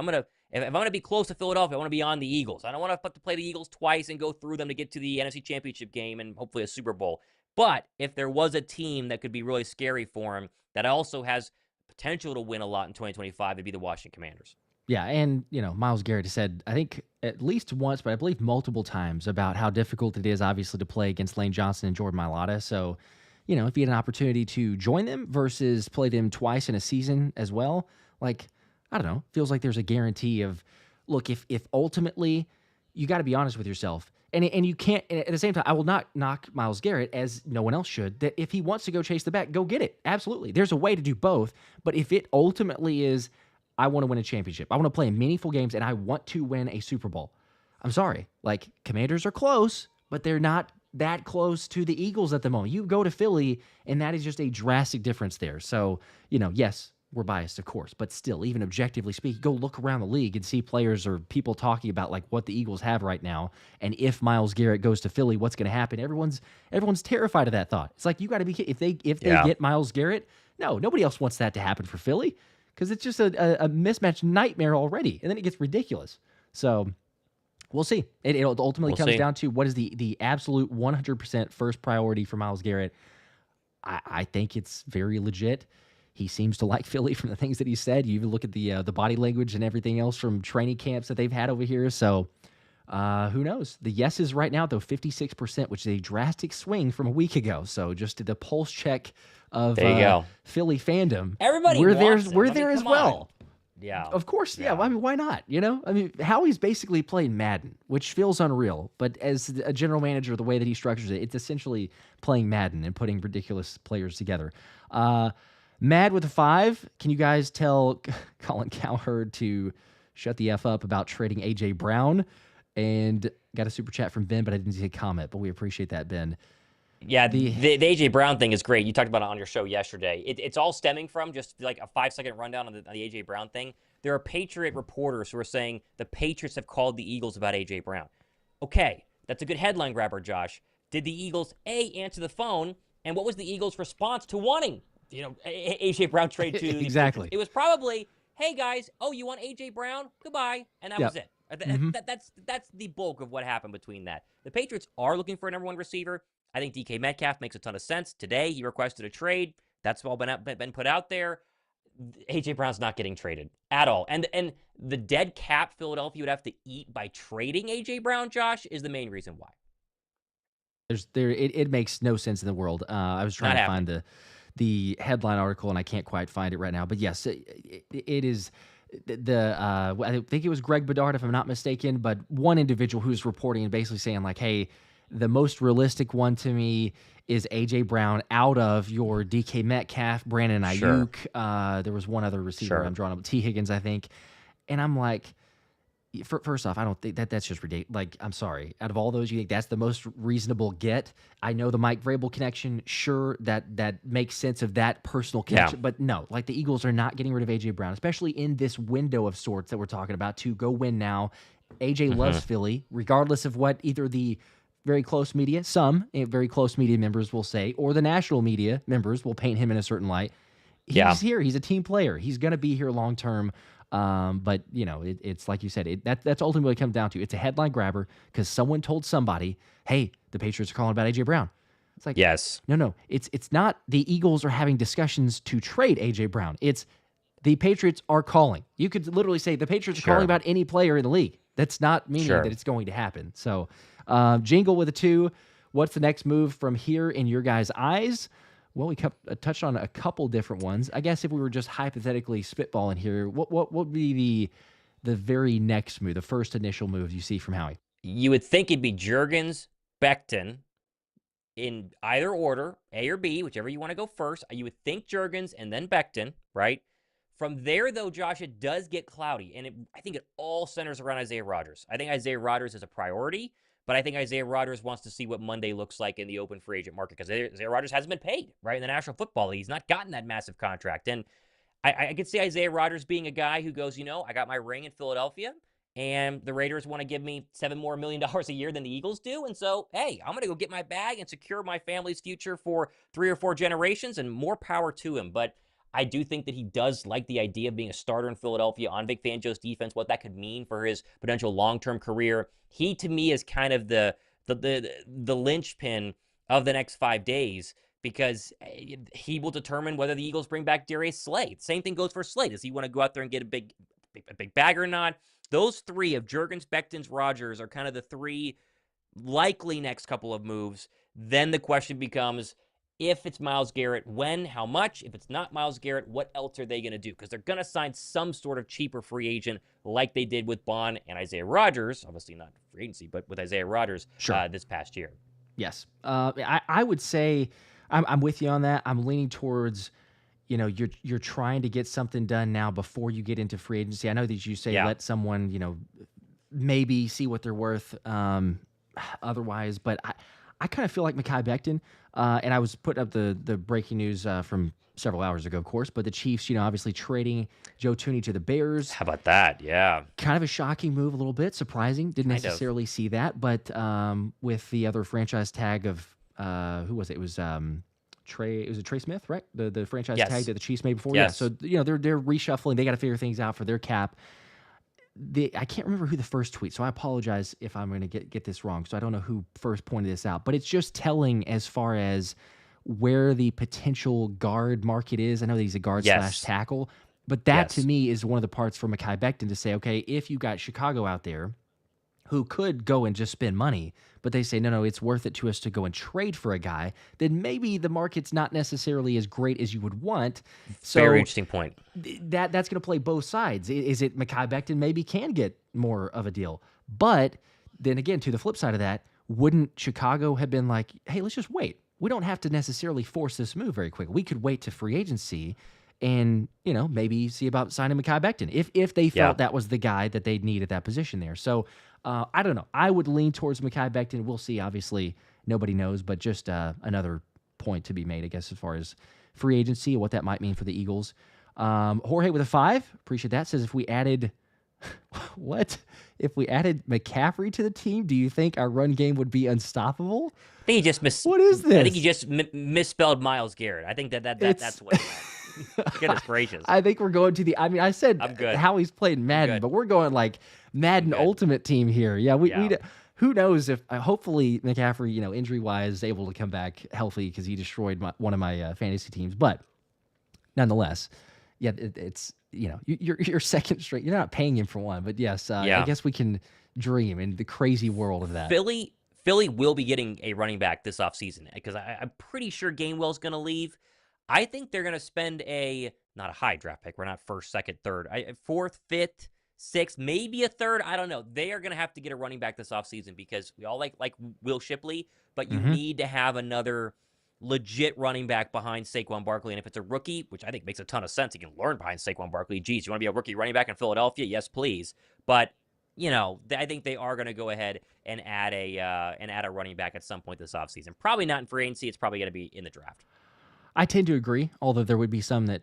If I'm going to be close to Philadelphia, I want to be on the Eagles. I don't want to have to play the Eagles twice and go through them to get to the NFC Championship game and hopefully a Super Bowl. But if there was a team that could be really scary for him that also has potential to win a lot in 2025, it'd be the Washington Commanders. Yeah, and, Myles Garrett has said, I think at least once, but I believe multiple times, about how difficult it is, obviously, to play against Lane Johnson and Jordan Mailata. So, if you had an opportunity to join them versus play them twice in a season as well, like, I don't know, feels like there's a guarantee of, look, if ultimately, you got to be honest with yourself. And you can't, at the same time, I will not knock Myles Garrett, as no one else should, that if he wants to go chase the bag, go get it. Absolutely. There's a way to do both. But if it ultimately is, I want to win a championship, I want to play in meaningful games, and I want to win a Super Bowl, I'm sorry. Like, Commanders are close, but they're not that close to the Eagles at the moment. You go to Philly, and that is just a drastic difference there. So, yes, we're biased, of course, but still, even objectively speaking, go look around the league and see players or people talking about like what the Eagles have right now. And if Myles Garrett goes to Philly, what's going to happen? Everyone's terrified of that thought. It's like, you got to be, if they get Myles Garrett, no, nobody else wants that to happen for Philly, because it's just a mismatch nightmare already. And then it gets ridiculous. So we'll see. It ultimately comes down to what is the absolute 100% first priority for Myles Garrett. I think it's very legit. He seems to like Philly from the things that he said. You even look at the body language and everything else from training camps that they've had over here. So who knows? The yeses right now, though, 56%, which is a drastic swing from a week ago. So just the pulse check of Philly fandom. Everybody we're there as well. Yeah. Of course. Yeah. I mean, why not? Howie's basically playing Madden, which feels unreal. But as a general manager, the way that he structures it, it's essentially playing Madden and putting ridiculous players together. Mad with a 5. Can you guys tell Colin Cowherd to shut the F up about trading A.J. Brown? And got a super chat from Ben, but I didn't see a comment, but we appreciate that, Ben. Yeah, the A.J. Brown thing is great. You talked about it on your show yesterday. It's all stemming from just like a 5-second rundown on the A.J. Brown thing. There are Patriot reporters who are saying the Patriots have called the Eagles about A.J. Brown. Okay, that's a good headline grabber, Josh. Did the Eagles, A, answer the phone, and what was the Eagles' response to wanting A.J. Brown trade to the exactly. Patriots? It was probably, hey guys, you want A.J. Brown? Goodbye. And that was it. That's the bulk of what happened between that. The Patriots are looking for a number 1 receiver. I think DK Metcalf makes a ton of sense. Today, he requested a trade. That's all been put out there. A.J. Brown's not getting traded at all. And the dead cap Philadelphia would have to eat by trading A.J. Brown, Josh, is the main reason why. It makes no sense in the world. I was trying to find the headline article, and I can't quite find it right now. But yes, it is I think it was Greg Bedard, if I'm not mistaken, but one individual who's reporting and basically saying like, hey, the most realistic one to me is A.J. Brown out of your DK Metcalf, Brandon Ayuk. Sure. There was one other receiver I'm drawing up, T. Higgins, I think. And I'm like, first off, I don't think that's just ridiculous. Like, I'm sorry. Out of all those, you think that's the most reasonable get? I know the Mike Vrabel connection. Sure, that makes sense of that personal connection. Yeah. But no, like the Eagles are not getting rid of A.J. Brown, especially in this window of sorts that we're talking about to go win now. A.J. loves Philly, regardless of what either the very close media, some very close media members will say, or the national media members will paint him in a certain light. He's here. He's a team player. He's going to be here long term. But it's like you said, that's ultimately what it comes down to. It's a headline grabber because someone told somebody, hey, the Patriots are calling about A.J. Brown. It's like, yes, no, it's not the Eagles are having discussions to trade A.J. Brown. It's the Patriots are calling. You could literally say the Patriots are calling about any player in the league. That's not meaning that it's going to happen. So, Jingle with a 2. What's the next move from here in your guys' eyes? Well, we touched on a couple different ones. I guess if we were just hypothetically spitballing here, what would be the very next move, the first initial move you see from Howie? You would think it'd be Juergens, Becton, in either order, A or B, whichever you want to go first. You would think Juergens and then Becton, right? From there, though, Josh, it does get cloudy, and I think it all centers around Isaiah Rodgers. I think Isaiah Rodgers is a priority, but I think Isaiah Rodgers wants to see what Monday looks like in the open free agent market because Isaiah Rodgers hasn't been paid, right, in the National Football League. He's not gotten that massive contract. And I could see Isaiah Rodgers being a guy who goes, I got my ring in Philadelphia, and the Raiders want to give me $7 more million a year than the Eagles do. And so, hey, I'm going to go get my bag and secure my family's future for 3 or 4 generations, and more power to him. But I do think that he does like the idea of being a starter in Philadelphia on Vic Fangio's defense, what that could mean for his potential long-term career. He, to me, is kind of the linchpin of the next 5 days, because he will determine whether the Eagles bring back Darius Slay. Same thing goes for Slay. Does he want to go out there and get a big bag or not? Those three of Juergens, Becton's, Rodgers are kind of the three likely next couple of moves. Then the question becomes, if it's Myles Garrett, when, how much? If it's not Myles Garrett, what else are they going to do? Because they're going to sign some sort of cheaper free agent like they did with Baun and Isaiah Rodgers. Obviously not free agency, but with Isaiah Rodgers this past year. Yes. I would say I'm with you on that. I'm leaning towards, you're trying to get something done now before you get into free agency. I know that you say let someone, maybe see what they're worth otherwise, but I kind of feel like Mekhi Becton, and I was putting up the breaking news from several hours ago, of course, but the Chiefs, obviously trading Joe Thuney to the Bears. How about that? Yeah. Kind of a shocking move, a little bit surprising. Didn't necessarily see that, but with the other franchise tag of who was it? It was Trey. It was Trey Smith, right? The franchise tag that the Chiefs made before. Yes. Yeah. So they're reshuffling. They got to figure things out for their cap. I can't remember who the first tweet, so I apologize if I'm going to get this wrong. So I don't know who first pointed this out, but it's just telling as far as where the potential guard market is. I know that he's a guard slash tackle, but that to me is one of the parts for Mekhi Becton to say, okay, if you got Chicago out there who could go and just spend money, but they say, no, it's worth it to us to go and trade for a guy, then maybe the market's not necessarily as great as you would want. So very interesting point. That's going to play both sides. Is it Mekhi Becton maybe can get more of a deal? But then again, to the flip side of that, wouldn't Chicago have been like, hey, let's just wait. We don't have to necessarily force this move very quick. We could wait to free agency and, maybe see about signing Mekhi Becton if they felt that was the guy that they'd need at that position there. So I don't know. I would lean towards Mekhi Becton. We'll see. Obviously, nobody knows, but just another point to be made, I guess, as far as free agency and what that might mean for the Eagles. Jorge with a 5, appreciate that, says if we added what? If we added McCaffrey to the team, do you think our run game would be unstoppable? I think he just What is this? I think he just misspelled Myles Garrett. I think that's what. Goodness gracious. I think we're going to the. I said I'm good. how he's played Madden, but we're going like Madden Ultimate Team here. Yeah, we who knows if hopefully McCaffrey, injury wise, is able to come back healthy because he destroyed one of my fantasy teams. But nonetheless, it's your second straight. You're not paying him for one, but yes, I guess we can dream in the crazy world of that. Philly will be getting a running back this offseason because I'm pretty sure Gainwell's going to leave. I think they're going to spend not a high draft pick. We're not first, second, third. Fourth, fifth, sixth, maybe a third. I don't know. They are going to have to get a running back this offseason because we all like Will Shipley, but you need to have another legit running back behind Saquon Barkley. And if it's a rookie, which I think makes a ton of sense, he can learn behind Saquon Barkley. Geez, you want to be a rookie running back in Philadelphia? Yes, please. But I think they are going to go ahead and add a running back at some point this offseason. Probably not in free agency. It's probably going to be in the draft. I tend to agree, although there would be some that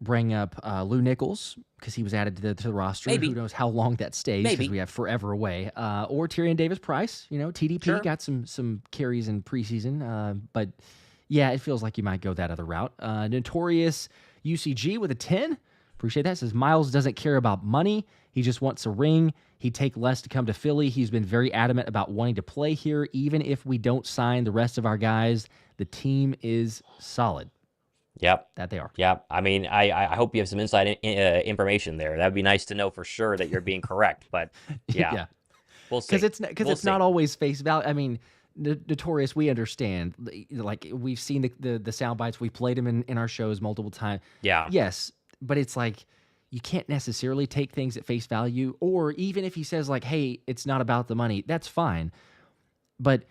bring up Lou Nichols because he was added to the roster. Maybe. Who knows how long that stays because we have forever away. Or Tyrion Davis-Price. TDP got some carries in preseason. But, yeah, it feels like you might go that other route. Notorious UCG with a 10. Appreciate that. Says Myles doesn't care about money. He just wants a ring. He'd take less to come to Philly. He's been very adamant about wanting to play here. Even if we don't sign the rest of our guys, the team is solid. Yep. That they are. Yep. I mean, I hope you have some inside information there. That would be nice to know for sure that you're being correct. But, yeah. We'll see. Because it's not always face value. I mean, Notorious, we understand. Like, we've seen the sound bites. We've played them in our shows multiple times. Yeah. Yes. But it's like, you can't necessarily take things at face value. Or even if he says, like, hey, it's not about the money, that's fine. But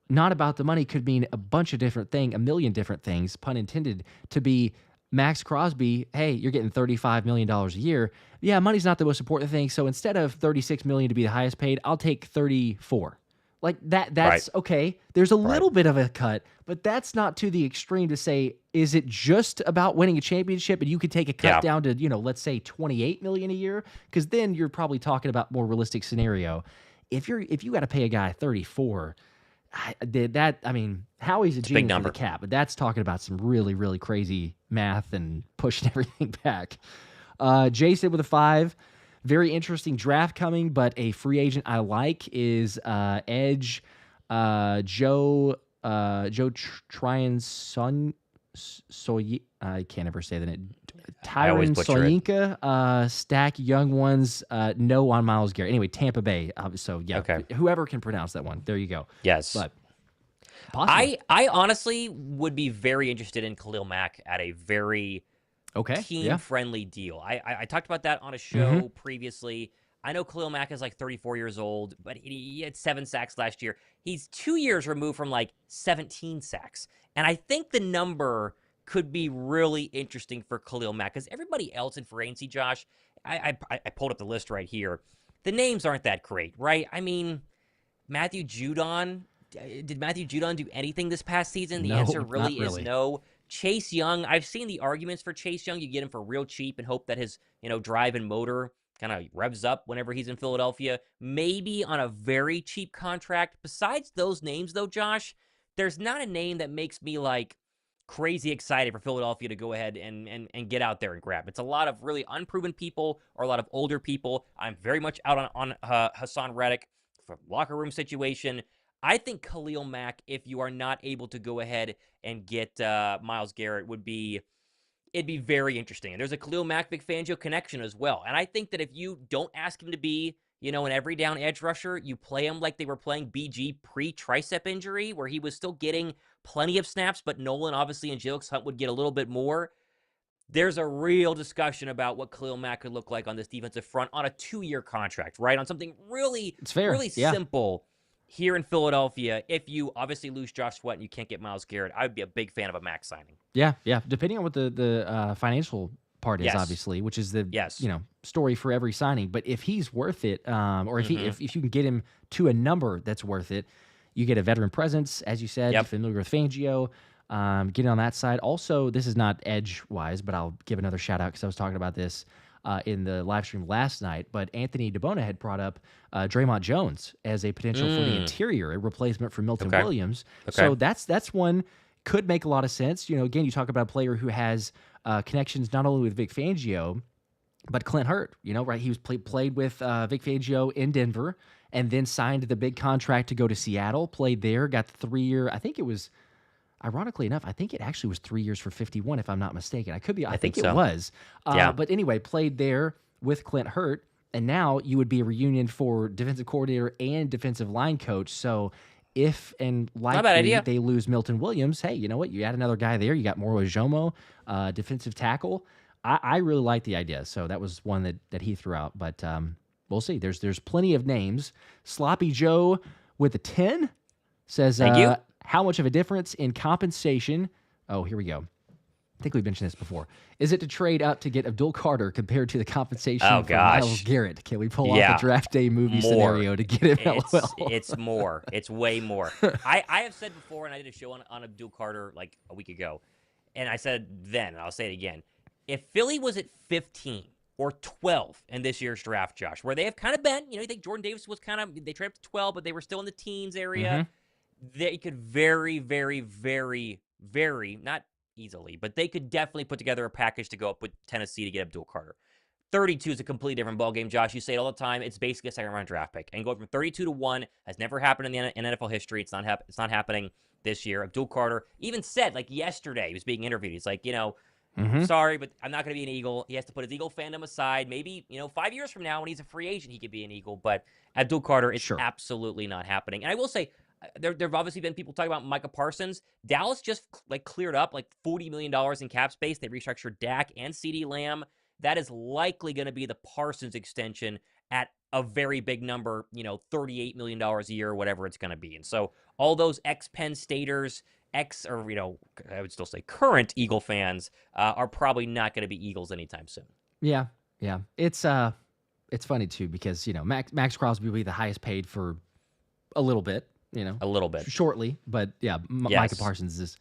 not about the money could mean a bunch of different things, a million different things, pun intended, to be Max Crosby, hey, you're getting $35 million a year. Yeah, money's not the most important thing. So instead of $36 million to be the highest paid, I'll take 34. Like that's right. Okay. There's a little bit of a cut, but that's not to the extreme to say, is it just about winning a championship and you could take a cut down to, let's say $28 million a year? Because then you're probably talking about more realistic scenario. If you got to pay a guy 34, Howie's a genius for the cap, but that's talking about some really, really crazy math and pushing everything back. Jason with a 5. Very interesting draft coming, but a free agent I like is edge Joe Tryon Son. I can't ever say the name. Tyron Soyinka, stack young ones, no on Myles Garrett. Anyway, Tampa Bay. So yeah, okay. Whoever can pronounce that one. There you go. Yes. But I honestly would be very interested in Khalil Mack at a very team-friendly deal. I talked about that on a show previously. I know Khalil Mack is like 34 years old, but he had 7 sacks last year. He's 2 years removed from like 17 sacks. And I think the number could be really interesting for Khalil Mack because everybody else in free agency, Josh, I pulled up the list right here. The names aren't that great, right? I mean, Matthew Judon, did Matthew Judon do anything this past season? The answer really is no. Chase Young, I've seen the arguments for Chase Young. You get him for real cheap and hope that his, drive and motor kind of revs up whenever he's in Philadelphia. Maybe on a very cheap contract. Besides those names, though, Josh, there's not a name that makes me like crazy excited for Philadelphia to go ahead and get out there and grab. It's a lot of really unproven people or a lot of older people. I'm very much out on Hassan Reddick for locker room situation. I think Khalil Mack, if you are not able to go ahead and get Myles Garrett, it'd be very interesting. And there's a Khalil Mack, Vic Fangio connection as well. And I think that if you don't ask him to be, an every down edge rusher, you play him like they were playing BG pre-tricep injury, where he was still getting plenty of snaps, but Nolan obviously and Jalix Hunt would get a little bit more. There's a real discussion about what Khalil Mack could look like on this defensive front on a 2-year contract, right? On something really simple here in Philadelphia. If you obviously lose Josh Sweat and you can't get Myles Garrett, I would be a big fan of a Mack signing. Yeah. Depending on what the financial part is, obviously, which is the story for every signing. But if he's worth it, or if if you can get him to a number that's worth it, you get a veteran presence, as you said, familiar with Fangio. Getting on that side. Also, this is not edge wise, but I'll give another shout out because I was talking about this in the live stream last night. But Anthony DeBona had brought up Draymond Jones as a potential for the interior, a replacement for Milton Williams. So that's one could make a lot of sense. Again, you talk about a player who has connections not only with Vic Fangio, but Clint Hurt. Right? He was played with Vic Fangio in Denver, and then signed the big contract to go to Seattle. Played there, got the 3-year. I think it was. Ironically enough, I think it actually was 3 years for 51, if I'm not mistaken. I could be. I think so. It was. But anyway, played there with Clint Hurt, and now you would be a reunion for defensive coordinator and defensive line coach. So if and likely they lose Milton Williams, hey, you know what? You add another guy there. You got Moro Jomo, defensive tackle. I really like the idea. So that was one that he threw out. But we'll see. There's plenty of names. Sloppy Joe with a 10 says, thank you. How much of a difference in compensation? Oh, here we go. I think we've mentioned this before. Is it to trade up to get Abdul Carter compared to the compensation for Myles Garrett? Can we pull off a draft day movie scenario to get him? It's more. It's way more. I have said before, and I did a show on Abdul Carter like a week ago, and I said then, and I'll say it again, if Philly was at 15 or 12 in this year's draft, Josh, where they have kind of been, you think Jordan Davis was they traded up to 12, but they were still in the teens area. They could very, very, very, very, not easily, but they could definitely put together a package to go up with Tennessee to get Abdul Carter. 32 is a completely different ballgame, Josh. You say it all the time. It's basically a second-round draft pick. And going from 32 to 1 has never happened in NFL history. It's not happening this year. Abdul Carter even said, like yesterday, he was being interviewed. He's like, sorry, but I'm not going to be an Eagle. He has to put his Eagle fandom aside. Maybe, 5 years from now when he's a free agent, he could be an Eagle. But Abdul Carter, it's absolutely not happening. And I will say, there have obviously been people talking about Micah Parsons. Dallas just cleared up $40 million in cap space. They restructured Dak and CeeDee Lamb. That is likely going to be the Parsons extension at a very big number, $38 million a year or whatever it's going to be. And so all those ex-Penn Staters, I would still say current Eagle fans are probably not going to be Eagles anytime soon. Yeah. It's funny too because, Max Crosby will be the highest paid for a little bit. A little bit shortly, but Micah Parsons is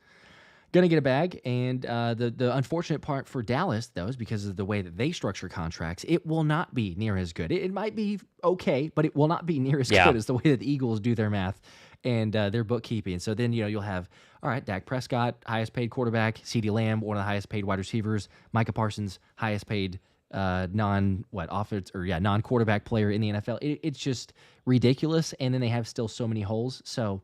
going to get a bag. And the unfortunate part for Dallas, though, is because of the way that they structure contracts, it will not be near as good. It might be okay, but it will not be near as good as the way that the Eagles do their math and their bookkeeping. So then, you'll have all right, Dak Prescott, highest paid quarterback, CeeDee Lamb, one of the highest paid wide receivers, Micah Parsons, highest paid non-quarterback player in the NFL. It's just ridiculous, and then they have still so many holes. So,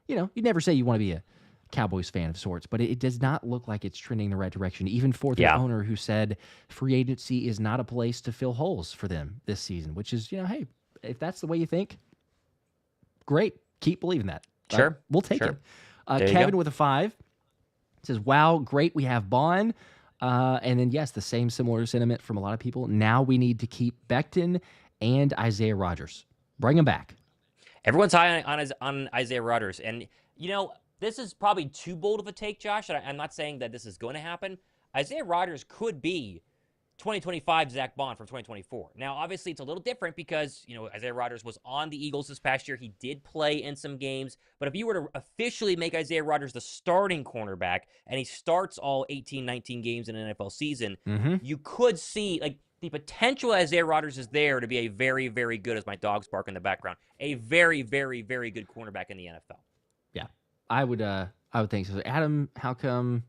you'd never say you want to be a Cowboys fan of sorts, but it does not look like it's trending in the right direction, even for their owner, who said free agency is not a place to fill holes for them this season, which is, hey, if that's the way you think, great. Keep believing that. Sure. We'll take it. Kevin with a 5 says, wow, great. We have Baun. And then, yes, the same similar sentiment from a lot of people. Now we need to keep Becton and Isaiah Rodgers. Bring them back. Everyone's high on Isaiah Rodgers. And, this is probably too bold of a take, Josh. I'm not saying that this is going to happen. Isaiah Rodgers could be 2025 Zack Baun from 2024. Now, obviously, it's a little different because, Isaiah Rodgers was on the Eagles this past year. He did play in some games. But if you were to officially make Isaiah Rodgers the starting cornerback and he starts all 18, 19 games in an NFL season, you could see, the potential Isaiah Rodgers is there to be a very, very good, as my dogs bark in the background, a very, very, very good cornerback in the NFL. Yeah, I would think so. Adam, how come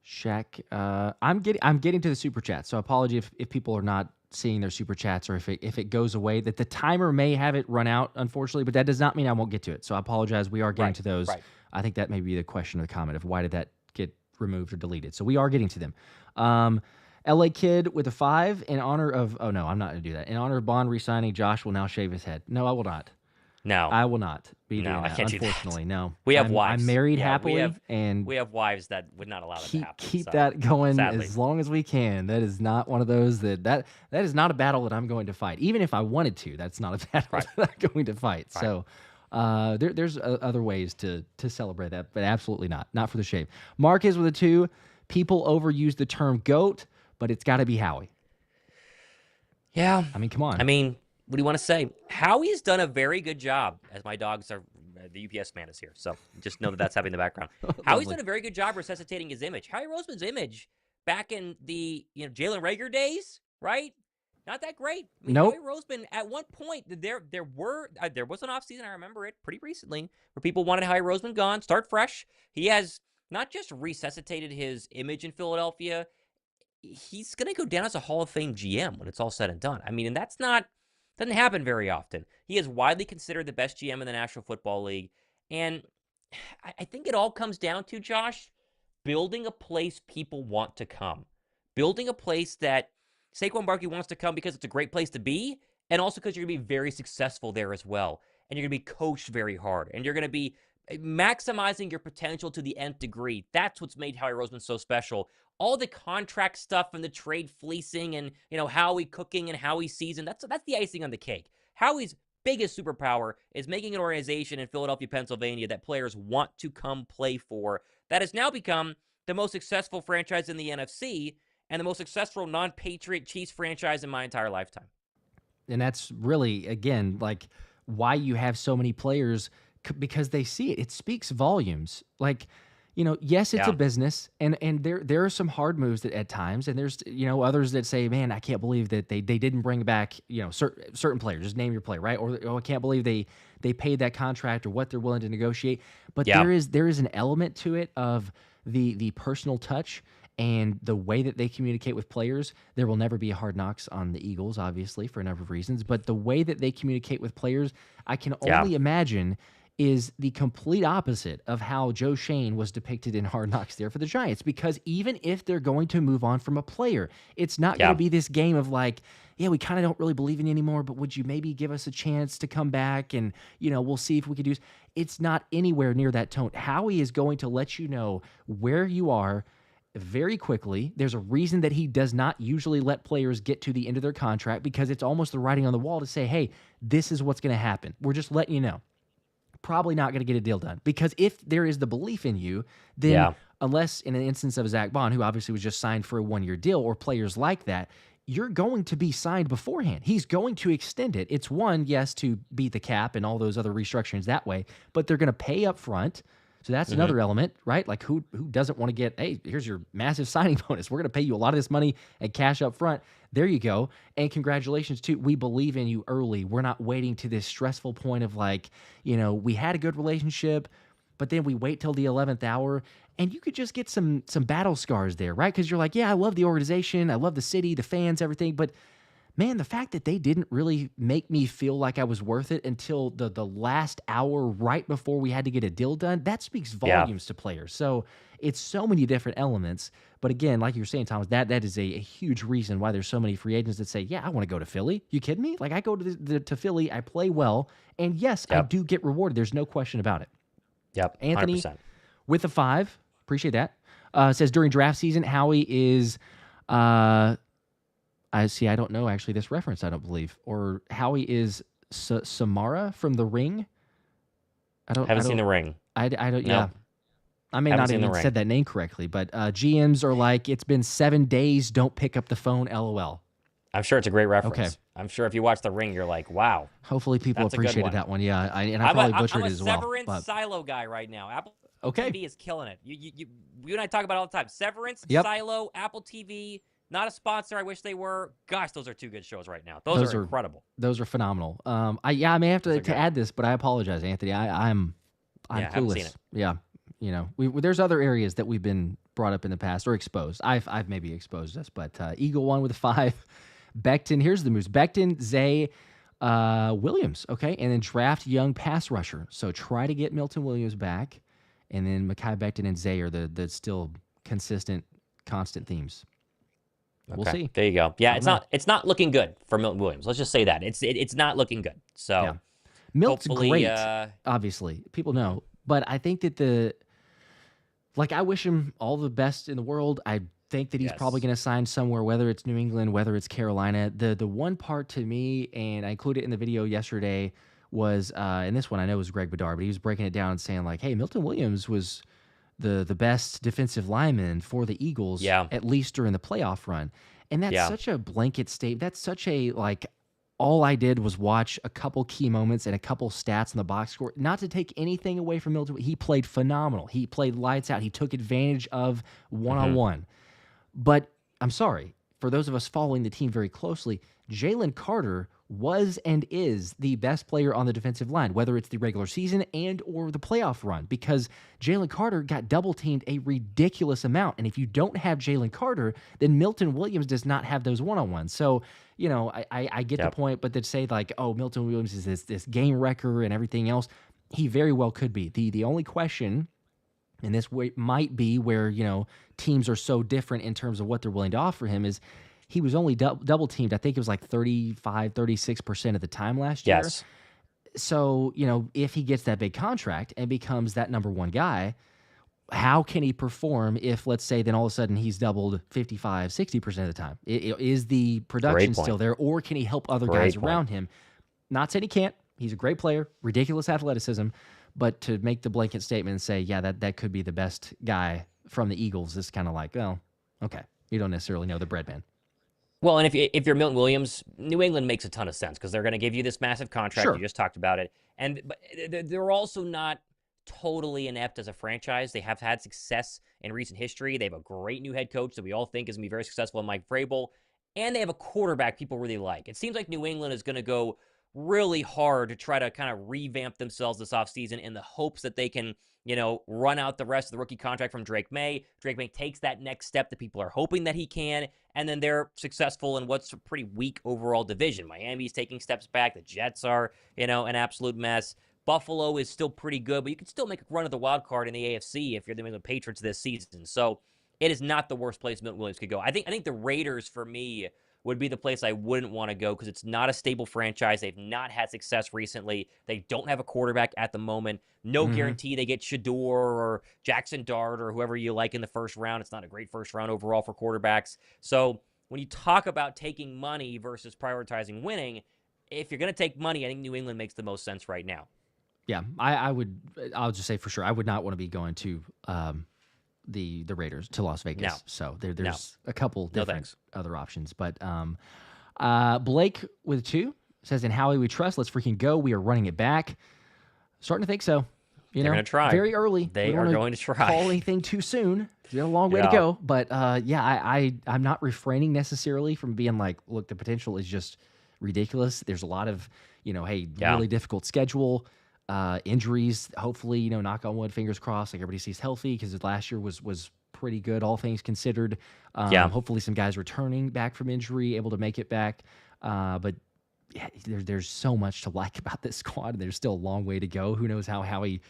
Shaq? I'm getting to the super chat, so apology if people are not seeing their super chats or if it goes away. That the timer may have it run out, unfortunately, but that does not mean I won't get to it. So I apologize. We are getting to those. Right. I think that may be the question or the comment of why did that get removed or deleted. So we are getting to them. LA Kid with a 5 in honor of. Oh no, I'm not going to do that. In honor of Baun re-signing, Josh will now shave his head. No, I will not. No, I will not be doing that. I can't Unfortunately, do that. no. We have wives. I'm married happily, and we have wives that would not allow that to happen. Keep that going sadly. As long as we can. That is not one of those that is not a battle that I'm going to fight. Even if I wanted to, that's not a battle that I'm going to fight. Right. So there's other ways to celebrate that, but absolutely not for the shave. Mark is with a 2. People overuse the term GOAT, but it's got to be Howie. Yeah. I mean, come on. What do you want to say? Howie's done a very good job, as my dogs are, the UPS man is here, so just know that that's happening in the background. Howie's done a very good job resuscitating his image. Howie Roseman's image back in the Jalen Reagor days, right? Not that great. Nope. Howie Roseman, at one point, there was an offseason, I remember it pretty recently, where people wanted Howie Roseman gone, start fresh. He has not just resuscitated his image in Philadelphia, he's going to go down as a Hall of Fame GM when it's all said and done. And that's not... doesn't happen very often. He is widely considered the best GM in the National Football League. And I think it all comes down to, Josh, building a place people want to come. Building a place that Saquon Barkley wants to come because it's a great place to be, and also because you're going to be very successful there as well. And you're going to be coached very hard. And you're going to be maximizing your potential to the nth degree. That's what's made Howie Roseman so special. All the contract stuff and the trade fleecing and, Howie cooking and Howie season, that's the icing on the cake. Howie's biggest superpower is making an organization in Philadelphia, Pennsylvania that players want to come play for that has now become the most successful franchise in the NFC and the most successful non-Patriot Chiefs franchise in my entire lifetime. And that's really, again, why you have so many players, because they see it. It speaks volumes. Yes, it's a business, and there are some hard moves at times, and there's others that say, man, I can't believe that they didn't bring back certain players. Just name your player, right? Or I can't believe they paid that contract or what they're willing to negotiate. But there is an element to it of the personal touch and the way that they communicate with players. There will never be a Hard Knocks on the Eagles, obviously, for a number of reasons. But the way that they communicate with players, I can only imagine is the complete opposite of how Joe Shane was depicted in Hard Knocks there for the Giants. Because even if they're going to move on from a player, it's not going to be this game of we kind of don't really believe in you anymore, but would you maybe give us a chance to come back and, we'll see if we could do. It's not anywhere near that tone. Howie is going to let you know where you are very quickly. There's a reason that he does not usually let players get to the end of their contract, because it's almost the writing on the wall to say, hey, this is what's going to happen. We're just letting you know. Probably not going to get a deal done, because if there is the belief in you, then unless in an instance of Zack Baun, who obviously was just signed for a 1-year deal, or players like that, you're going to be signed beforehand. He's going to extend it. It's to beat the cap and all those other restructurings that way, but they're going to pay up front. So that's another element, right? Who doesn't want to get, hey, here's your massive signing bonus. We're going to pay you a lot of this money and cash up front. There you go. And congratulations, too. We believe in you early. We're not waiting to this stressful point of we had a good relationship. but then we wait till the 11th hour, and you could just get some battle scars there, right? Because you're like, yeah, I love the organization, I love the city, the fans, everything, but man, the fact that they didn't really make me feel like I was worth it until the last hour right before we had to get a deal done, that speaks volumes to players. So it's so many different elements. But again, like you were saying, Thomas, that is a huge reason why there's so many free agents that say, yeah, I want to go to Philly. You kidding me? Like, I go to Philly, I play well, and yes, I do get rewarded. There's no question about it. Yep, 100%. Anthony, with a 5, appreciate that, says during draft season, Howie is... I don't know actually this reference, I don't believe. Or Howie is Samara from The Ring. Haven't seen The Ring. I don't, no. yeah. I may not even said that name correctly, but GMs are like, it's been 7 days, don't pick up the phone, LOL. I'm sure it's a great reference. Okay. I'm sure if you watch The Ring, you're like, wow. Hopefully people appreciated that one. Yeah, I probably butchered it as well. I'm a Severance Silo guy right now. Apple Okay. TV is killing it. You and I talk about it all the time. Severance, Silo, Apple TV. Not a sponsor. I wish they were. Gosh, those are 2 good shows right now. Those are incredible. Those are phenomenal. I may have to add this, but I apologize, Anthony. I'm clueless. Seen it. Yeah, there's other areas that we've been brought up in the past or exposed. I've maybe exposed us, but Eagle 1 with a 5. Becton. Here's the moves. Becton, Zay, Williams. Okay, and then draft young pass rusher. So try to get Milton Williams back, and then Mekhi Becton and Zay are the still constant themes. We'll see. There you go. Yeah, it's not looking good for Milton Williams. Let's just say that. It's not looking good. So Milt's great, obviously. People know. But I think that I wish him all the best in the world. I think that he's probably going to sign somewhere, whether it's New England, whether it's Carolina. The one part to me, and I included it in the video yesterday, was, and this one I know was Greg Bedard, but he was breaking it down and saying like, hey, Milton Williams was the best defensive lineman for the Eagles, at least during the playoff run. And that's such a blanket statement. That's such a, all I did was watch a couple key moments and a couple stats in the box score. Not to take anything away from Milton. He played phenomenal. He played lights out. He took advantage of one-on-one. But I'm sorry, for those of us following the team very closely, Jalen Carter was and is the best player on the defensive line, whether it's the regular season and or the playoff run, because Jalen Carter got double-teamed a ridiculous amount. And if you don't have Jalen Carter, then Milton Williams does not have those one-on-ones. So, I get the point, but to say Milton Williams is this game wrecker and everything else, he very well could be. The only question, and this might be where, teams are so different in terms of what they're willing to offer him, is he was only double teamed. I think it was 36% of the time last year. Yes. So, if he gets that big contract and becomes that number one guy, how can he perform if, let's say, then all of a sudden he's doubled 55, 60% of the time? Is the production still there, or can he help other guys around him? Not saying he can't. He's a great player, ridiculous athleticism, but to make the blanket statement and say, yeah, that could be the best guy from the Eagles is kind of like, well, okay. You don't necessarily know the bread man. Well, and if you're Milton Williams, New England makes a ton of sense because they're going to give you this massive contract. You just talked about it. But they're also not totally inept as a franchise. They have had success in recent history. They have a great new head coach that we all think is going to be very successful in Mike Vrabel. And they have a quarterback people really like. It seems like New England is going to go really hard to try to kind of revamp themselves this offseason in the hopes that they can, run out the rest of the rookie contract from Drake May. Drake May takes that next step that people are hoping that he can, and then they're successful in what's a pretty weak overall division. Miami's taking steps back. The Jets are, an absolute mess. Buffalo is still pretty good, but you can still make a run of the wild card in the AFC if you're the New England Patriots this season. So it is not the worst place Milton Williams could go. I think the Raiders, for me, would be the place I wouldn't want to go because it's not a stable franchise. They've not had success recently. They don't have a quarterback at the moment. No guarantee they get Shador or Jackson Dart or whoever you like in the first round. It's not a great first round overall for quarterbacks. So when you talk about taking money versus prioritizing winning, if you're going to take money, I think New England makes the most sense right now. Yeah, I'll just say for sure, I would not want to be going to the Raiders to Las Vegas. No. So there's a couple different other options. But Blake with 2 says, in Howie we trust, let's freaking go. We are running it back. Starting to think so. They're going to try. Very early. They are going to try. Call anything too soon. There's a long way to go. But I'm not refraining necessarily from being like, look, the potential is just ridiculous. There's a lot of, really difficult schedule. Injuries, hopefully, knock on wood, fingers crossed, like everybody stays healthy because last year was pretty good, all things considered. Hopefully some guys returning back from injury, able to make it back. But yeah, there's so much to like about this squad, and there's still a long way to go. Who knows how Howie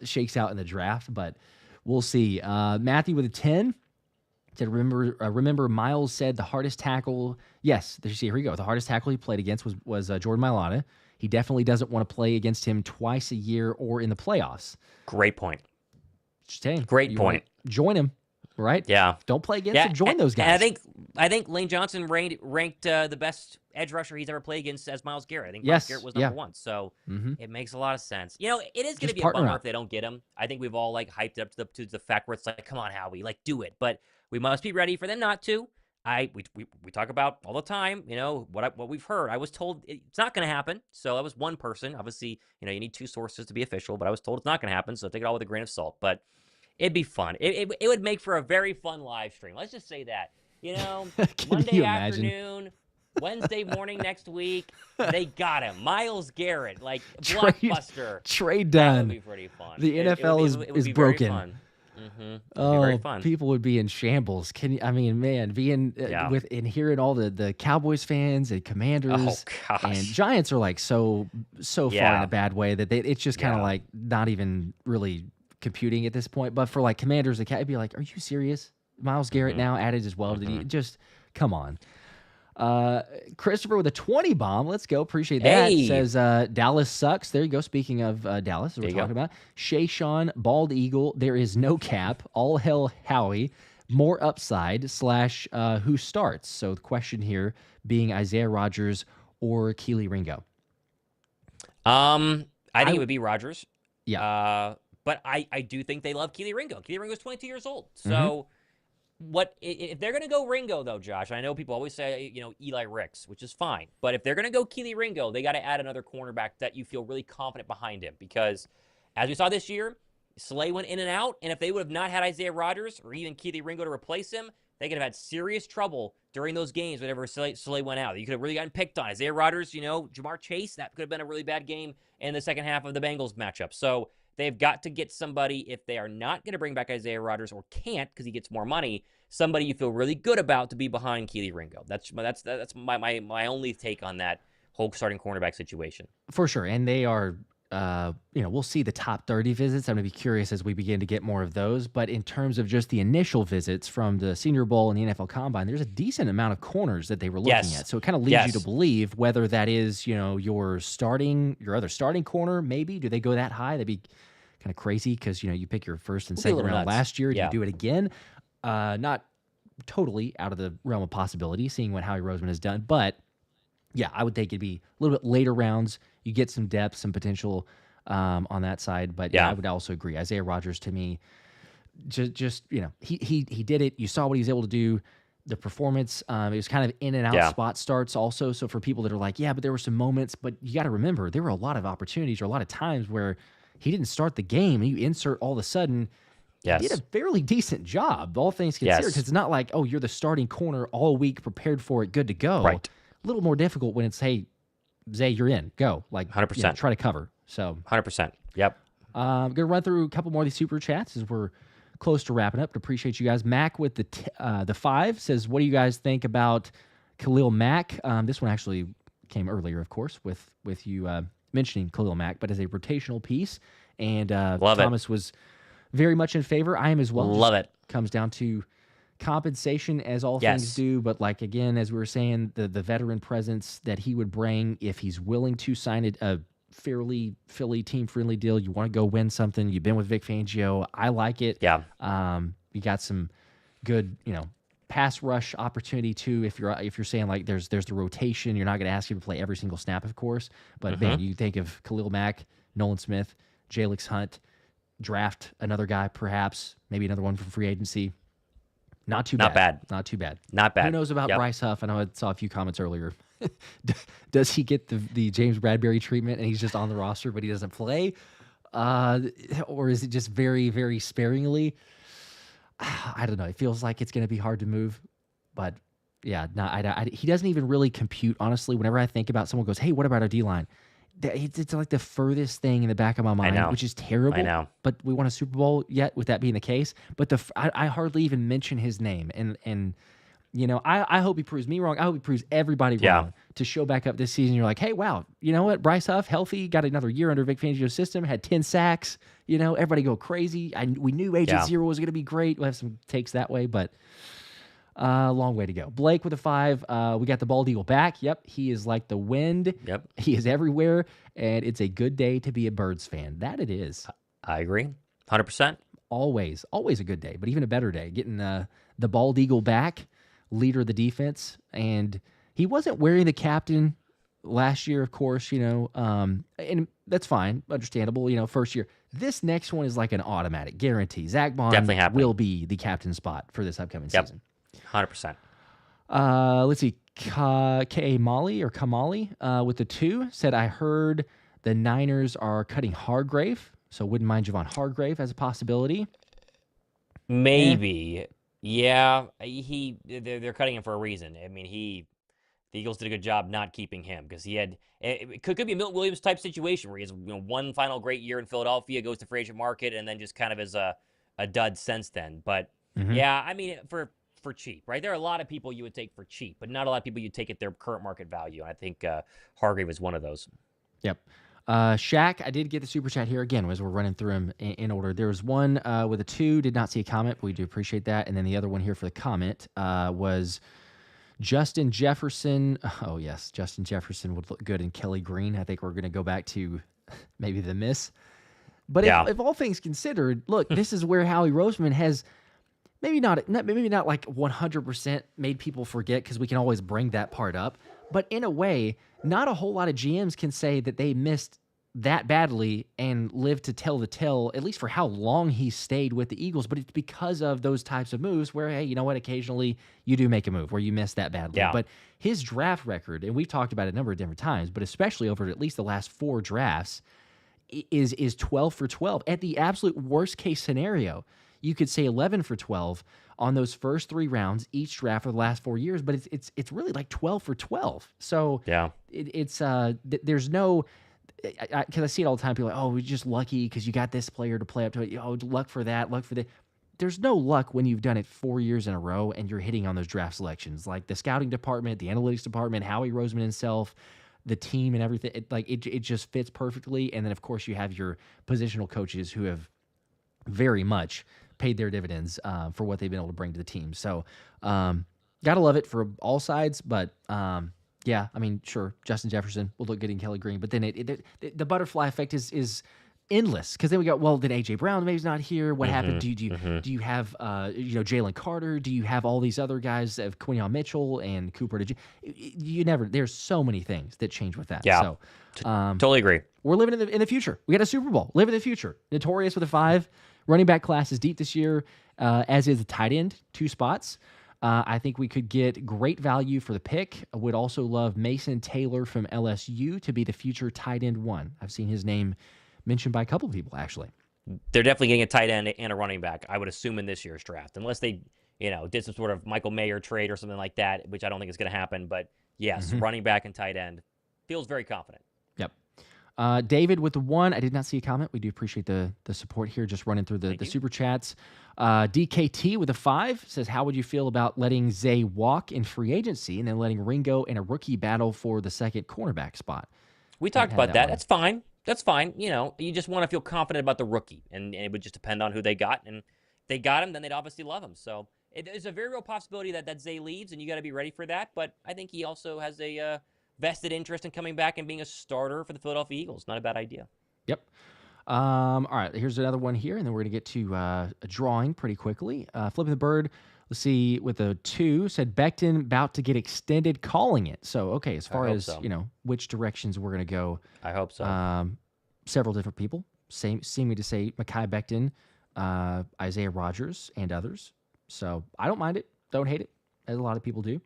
shakes out in the draft, but we'll see. Matthew with a 10 said, remember Myles said the hardest tackle. Yes, here we go. The hardest tackle he played against was Jordan Mailata. He definitely doesn't want to play against him twice a year or in the playoffs. Great point. Just saying. Great point. Join him, right? Yeah. Don't play against him. Join those guys. And I think Lane Johnson ranked the best edge rusher he's ever played against as Myles Garrett. I think Myles Garrett was number one. So it makes a lot of sense. It is going to be a bummer if they don't get him. I think we've all hyped it up to the fact where it's like, come on, Howie, do it. But we must be ready for them not to. We talk about all the time, what we've heard. I was told it's not going to happen. So that was one person. Obviously, you need two sources to be official, but I was told it's not going to happen. So take it all with a grain of salt. But it'd be fun. It would make for a very fun live stream. Let's just say that. Monday afternoon, Wednesday morning next week, they got him. Myles Garrett, blockbuster. Trade done. That would be pretty fun. The NFL is broken. Oh, very fun. People would be in shambles. Being with and hearing all the Cowboys fans and Commanders and Giants are so far in a bad way that it's just kind of not even really computing at this point. But for Commanders, it'd be like, are you serious? Myles Garrett now added as well. Just come on. Christopher with a 20 bomb. Let's go. Appreciate that. Says Dallas sucks. There you go. Speaking of Dallas, as we're talking about. Shayshawn, Bald Eagle. There is no cap. All hell Howie. More upside / who starts. So the question here being Isaiah Rodgers or Keely Ringo. I think it would be Rodgers. Yeah. But I do think they love Keely Ringo. Keely Ringo's 22 years old. So what if they're going to go Ringo, though, Josh? I know people always say, Eli Ricks, which is fine. But if they're going to go Keely Ringo, they got to add another cornerback that you feel really confident behind him. Because as we saw this year, Slay went in and out. And if they would have not had Isaiah Rodgers or even Keely Ringo to replace him, they could have had serious trouble during those games whenever Slay went out. You could have really gotten picked on. Isaiah Rodgers, Jamar Chase, that could have been a really bad game in the second half of the Bengals matchup. So they've got to get somebody, if they are not going to bring back Isaiah Rodgers or can't because he gets more money, somebody you feel really good about to be behind Keely Ringo. That's my only take on that whole starting cornerback situation. For sure. And they are, we'll see the top 30 visits. I'm going to be curious as we begin to get more of those. But in terms of just the initial visits from the Senior Bowl and the NFL Combine, there's a decent amount of corners that they were looking at. So it kind of leads you to believe whether that is, your other starting corner, maybe. Do they go that high? That'd be kind of crazy because, you pick your first and second round last year. Do you do it again? Not totally out of the realm of possibility, seeing what Howie Roseman has done. But, yeah, I would think it'd be a little bit later rounds. You get some depth, some potential on that side. But, yeah, I would also agree. Isaiah Rodgers, to me, just he did it. You saw what he was able to do. The performance, it was kind of in and out spot starts also. So for people that are like, yeah, but there were some moments. But you got to remember, there were a lot of opportunities or a lot of times where he didn't start the game. And you insert all of a sudden – he did a fairly decent job, all things considered. Because it's not like, oh, you're the starting corner all week, prepared for it, good to go. Right. A little more difficult when it's, hey, Zay, you're in, go. 100%. Try to cover. So 100%. Yep. I'm going to run through a couple more of these super chats as we're close to wrapping up. Appreciate you guys. Mac with the 5 says, what do you guys think about Khalil Mack? This one actually came earlier, of course, with you mentioning Khalil Mack, but as a rotational piece. And Thomas was very much in favor. I am as well. Love it. Comes down to compensation as all things do. But again, as we were saying, the veteran presence that he would bring if he's willing to sign a fairly Philly team-friendly deal. You want to go win something. You've been with Vic Fangio. I like it. Yeah. You got some good, pass rush opportunity too. If you're saying there's the rotation, you're not going to ask him to play every single snap, of course. But man, you think of Khalil Mack, Nolan Smith, Jalix Hunt, draft another guy, perhaps, maybe another one from free agency. Not too bad. Not too bad. Not bad. Who knows about Bryce Huff? I know I saw a few comments earlier. Does he get the James Bradbury treatment and he's just on the roster but he doesn't play? Or is it just very, very sparingly? I don't know. It feels like it's going to be hard to move. But, yeah, he doesn't even really compute, honestly. Whenever I think about someone goes, hey, what about our D-line? it's like the furthest thing in the back of my mind, which is terrible. I know. But we won a Super Bowl yet, with that being the case. But I hardly even mention his name. And I hope he proves me wrong. I hope he proves everybody wrong to show back up this season. You're like, hey, wow, you know what? Bryce Huff, healthy, got another year under Vic Fangio's system, had 10 sacks. Everybody go crazy. We knew Agent Zero was going to be great. We'll have some takes that way, but long way to go. Blake with a 5. We got the bald eagle back. Yep, he is like the wind. Yep. He is everywhere, and it's a good day to be a Birds fan. That it is. I agree. 100%. Always a good day, but even a better day. Getting the bald eagle back, leader of the defense, and he wasn't wearing the captain last year, of course, and that's fine, understandable, first year. This next one is like an automatic guarantee. Zack Baun will be the captain spot for this upcoming season. 100%. Let's see, Kamali with the 2 said, I heard the Niners are cutting Hargrave, so wouldn't mind Javon Hargrave as a possibility. Maybe. Yeah, they're cutting him for a reason. I mean, the Eagles did a good job not keeping him, because it could be a Milton Williams type situation where he has one final great year in Philadelphia, goes to free agent market, and then just kind of is a dud since then. But yeah, I mean, for cheap, right? There are a lot of people you would take for cheap, but not a lot of people you take at their current market value. And I think Hargrave is one of those. Yep. Shaq, I did get the super chat here again as we're running through them in order. There was one with a 2, did not see a comment, but we do appreciate that. And then the other one here for the comment was Justin Jefferson. Oh, yes, Justin Jefferson would look good in Kelly Green. I think we're going to go back to maybe the miss. But if all things considered, look, this is where Howie Roseman has maybe not like 100% made people forget, because we can always bring that part up. But in a way, not a whole lot of GMs can say that they missed that badly and live to tell the tale, at least for how long he stayed with the Eagles. But it's because of those types of moves where, hey, you know what, occasionally you do make a move where you miss that badly. Yeah. But his draft record, and we've talked about it a number of different times, but especially over at least the last 4 drafts, is 12 for 12. At the absolute worst case scenario, you could say 11 for 12 on those first 3 rounds each draft for the last 4 years, but it's really like 12 for 12. So yeah, there's no, because I see it all the time. People are like, oh, we're just lucky because you got this player to play up to it. Oh, luck for that, luck for that. There's no luck when you've done it 4 years in a row and you're hitting on those draft selections. Like the scouting department, the analytics department, Howie Roseman himself, the team and everything. It just fits perfectly. And then of course you have your positional coaches who have very much paid their dividends for what they've been able to bring to the team. So gotta love it for all sides. But yeah, I mean, sure, Justin Jefferson will look good in Kelly Green, but then the butterfly effect is endless, because then we got, well, did A.J. Brown maybe not here? What happened? Do you have Jalen Carter? Do you have all these other guys of Quinyon Mitchell and Cooper? You never. There's so many things that change with that. Yeah, so totally agree. We're living in the future. We got a Super Bowl. Live in the future. Notorious with a 5. Running back class is deep this year, as is the tight end, 2 spots. I think we could get great value for the pick. I would also love Mason Taylor from LSU to be the future tight end 1. I've seen his name mentioned by a couple of people, actually. They're definitely getting a tight end and a running back, I would assume, in this year's draft, unless they, did some sort of Michael Mayer trade or something like that, which I don't think is going to happen. But yes, running back and tight end, feels very confident. Yep. David with the 1. I did not see a comment. We do appreciate the support here. Just running through the super chats. DKT with a 5 says, how would you feel about letting Zay walk in free agency and then letting Ringo and a rookie battle for the second cornerback spot? We talked about that. That's fine. That's fine. You just want to feel confident about the rookie, and it would just depend on who they got. And if they got him, then they'd obviously love him. So it's a very real possibility that Zay leaves, and you got to be ready for that. But I think he also has a vested interest in coming back and being a starter for the Philadelphia Eagles. Not a bad idea. Yep. All right, here's another one here, and then we're going to get to a drawing pretty quickly. Flipping the bird, let's see, with a 2, said Becton about to get extended, calling it. So, okay, as far as, which directions we're going to go. I hope so. Several different people seeming to say Mekhi Becton, Isaiah Rodgers, and others. So, I don't mind it. Don't hate it, as a lot of people do.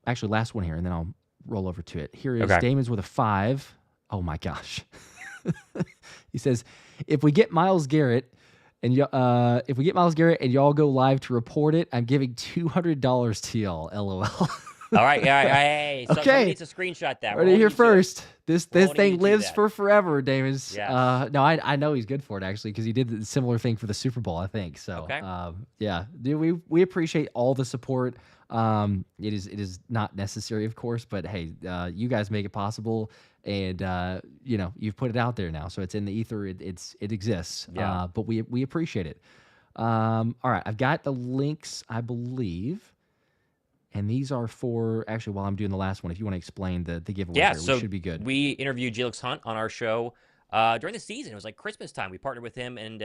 Actually, last one here, and then I'll roll over to it. Here is Damon's with a 5. Oh, my gosh. He says, if we get Myles Garrett and y'all go live to report it, I'm giving $200 to y'all. LOL. All right. Hey, so somebody Okay. needs to screenshot that. Right here first. This thing lives that. for forever, Davis. Yes. No, I know he's good for it actually because he did the similar thing for the Super Bowl, I think. So, Okay. yeah, dude, we appreciate all the support. It is not necessary, of course, but hey, you guys make it possible, and you know, you've put it out there now, so it's in the ether. It exists. Yeah. But we appreciate it. All right, I've got the links, I believe. And these are for, actually, while I'm doing the last one, if you want to explain the giveaway here, So we should be good. We interviewed Jalen Hunt on our show during the season. It was like Christmas time. We partnered with him and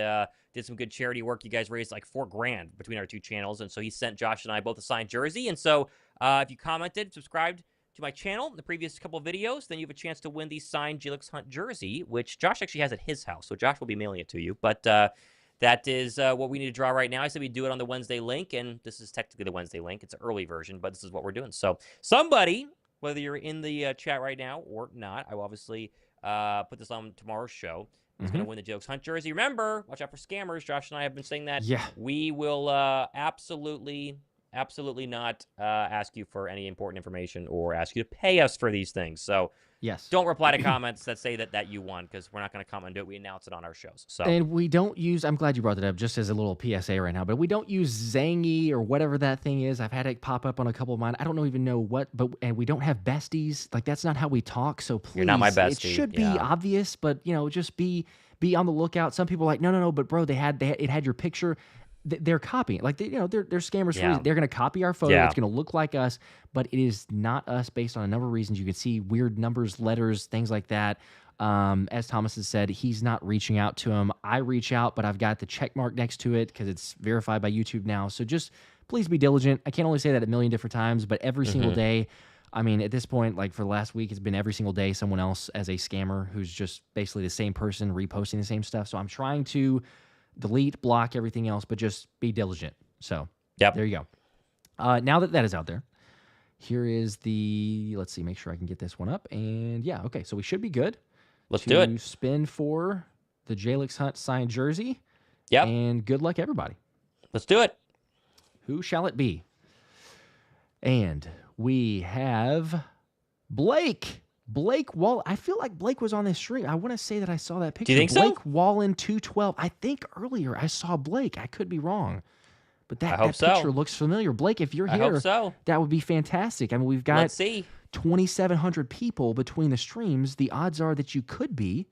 did some good charity work. You guys raised like $4,000 between our two channels. And so he sent Josh and I both a signed jersey. And so if you commented, subscribed to my channel in the previous couple of videos, then you have a chance to win the signed Jalen Hunt jersey, which Josh actually has at his house. So Josh will be mailing it to you. But that is what we need to draw right now. I said we do it on the Wednesday link, and this is technically the Wednesday link. It's an early version, but this is what we're doing. So somebody, whether you're in the chat right now or not, I will obviously put this on tomorrow's show. Is going to win the Jokes Hunt jersey. Remember, watch out for scammers. Josh and I have been saying that. Yeah. We will absolutely not ask you for any important information or ask you to pay us for these things. So Yes. don't reply to comments that say that you won, because we're not going to comment and do it. We announce it on our shows. So And we don't use, I'm glad you brought that up just as a little PSA right now, but we don't use Zangy or whatever that thing is. I've had it pop up on a couple of mine. I don't even know what, and we don't have besties. Like, that's not how we talk. So please, you're not my bestie. It should be obvious, but you know, just be on the lookout. Some people are like, no, but bro, it had your picture. They're copying, like they're scammers. Yeah. They're going to copy our photo. Yeah. It's going to look like us, but it is not us based on a number of reasons. You can see weird numbers, letters, things like that. As Thomas has said, he's not reaching out to him. I reach out, but I've got the check mark next to it because it's verified by YouTube now. So just please be diligent. I can't only say that a million different times, but every single day. I mean, at this point, like for the last week, it's been every single day someone else as a scammer who's just basically the same person reposting the same stuff. So I'm trying to delete, block everything else, but just be diligent. So there you go. Now that is out there, here is let's see, make sure I can get this one up. And yeah, okay, so we should be good. Let's do it. To spin for the Jalen Hunt signed jersey. Yep. And good luck, everybody. Let's do it. Who shall it be? And we have Blake Wall. I feel like Blake was on this stream. I want to say that I saw that picture. Do you think Blake so? Wallen 212. I think earlier I saw Blake. I could be wrong. But that so. picture looks familiar. Blake, if you're here, I hope so. That would be fantastic. I mean, we've got 2,700 people between the streams. The odds are that you could be.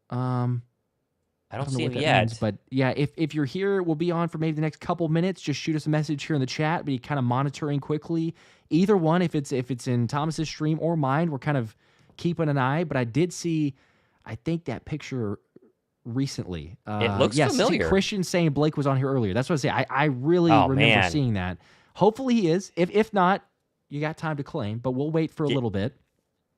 I don't see know him what that yet. means, but yeah, if you're here, we'll be on for maybe the next couple minutes. Just shoot us a message here in the chat. Be kind of monitoring quickly. Either one, if it's in Thomas's stream or mine, we're kind of keeping an eye. But I did see, I think that picture recently. It looks familiar. See Christian saying Blake was on here earlier. That's what I say. I really remember seeing that. Hopefully he is. If not, you got time to claim. But we'll wait for a little bit.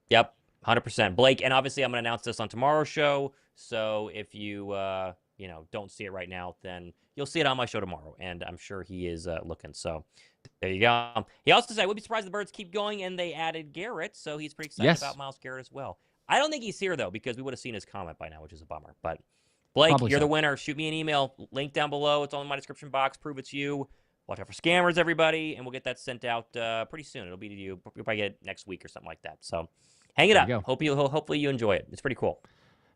Yep, 100%. Blake, and obviously I'm going to announce this on tomorrow's show. So if you don't see it right now, then you'll see it on my show tomorrow, and I'm sure he is looking. So there you go. He also said, I would be surprised if the Birds keep going, and they added Garrett, so he's pretty excited about Myles Garrett as well. I don't think he's here, though, because we would have seen his comment by now, which is a bummer. But Blake, you're the winner. Shoot me an email. Link down below. It's all in my description box. Prove it's you. Watch out for scammers, everybody, and we'll get that sent out pretty soon. It'll be to you. You'll probably get it next week or something like that. So hang it up. Hopefully you enjoy it. It's pretty cool.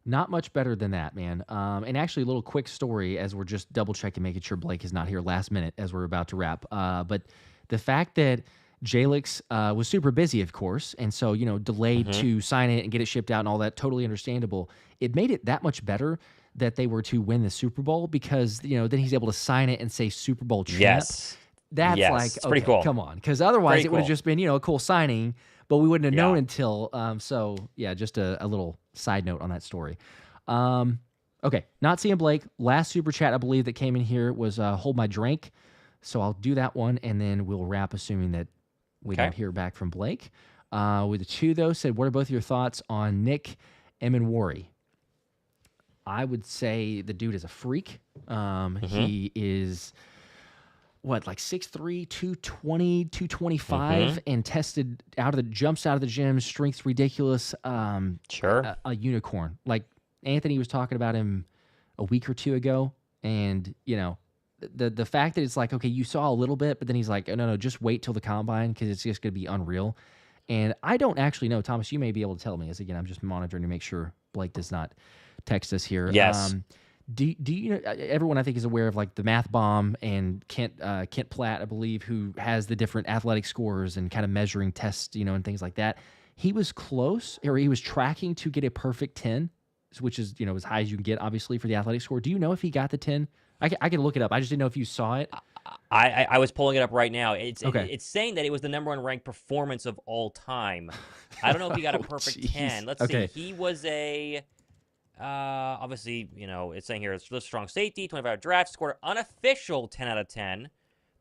Not much better than that, man. And actually, a little quick story as we're just double-checking, making sure Blake is not here last minute as we're about to wrap. But the fact that Jalix was super busy, of course, and so, delayed to sign it and get it shipped out and all that, totally understandable. It made it that much better that they were to win the Super Bowl because, then he's able to sign it and say Super Bowl champ. Yes. That's like, okay, pretty cool. Come on. Because otherwise it would have just been, a cool signing, but we wouldn't have known until. So, yeah, just a little side note on that story. Okay, not seeing Blake. Last super chat, I believe, that came in here was Hold My Drink. So I'll do that one, and then we'll wrap, assuming that we don't hear back from Blake. With the two, though, said, what are both your thoughts on Nick Emenwari? I would say the dude is a freak. He is... like 6'3", 220, 225, and jumps out of the gym, strength's ridiculous. Sure. A unicorn. Like Anthony was talking about him a week or two ago, and, the fact that it's like, okay, you saw a little bit, but then he's like, oh, no, just wait till the combine because it's just going to be unreal. And I don't actually know, Thomas, you may be able to tell me, as again, I'm just monitoring to make sure Blake does not text us here. Yes. Do you know, everyone I think is aware of like the math bomb and Kent Platt, I believe, who has the different athletic scores and kind of measuring tests, and things like that. He was close, or he was tracking to get a perfect 10, which is, as high as you can get, obviously, for the athletic score. Do you know if he got the 10? I can look it up. I just didn't know if you saw it. I was pulling it up right now. It's Okay. It's saying that it was the number 1 ranked performance of all time. I don't know if he got a perfect 10. Let's see. He was a obviously, it's saying here it's a strong safety, 25 draft, scored unofficial 10 out of 10.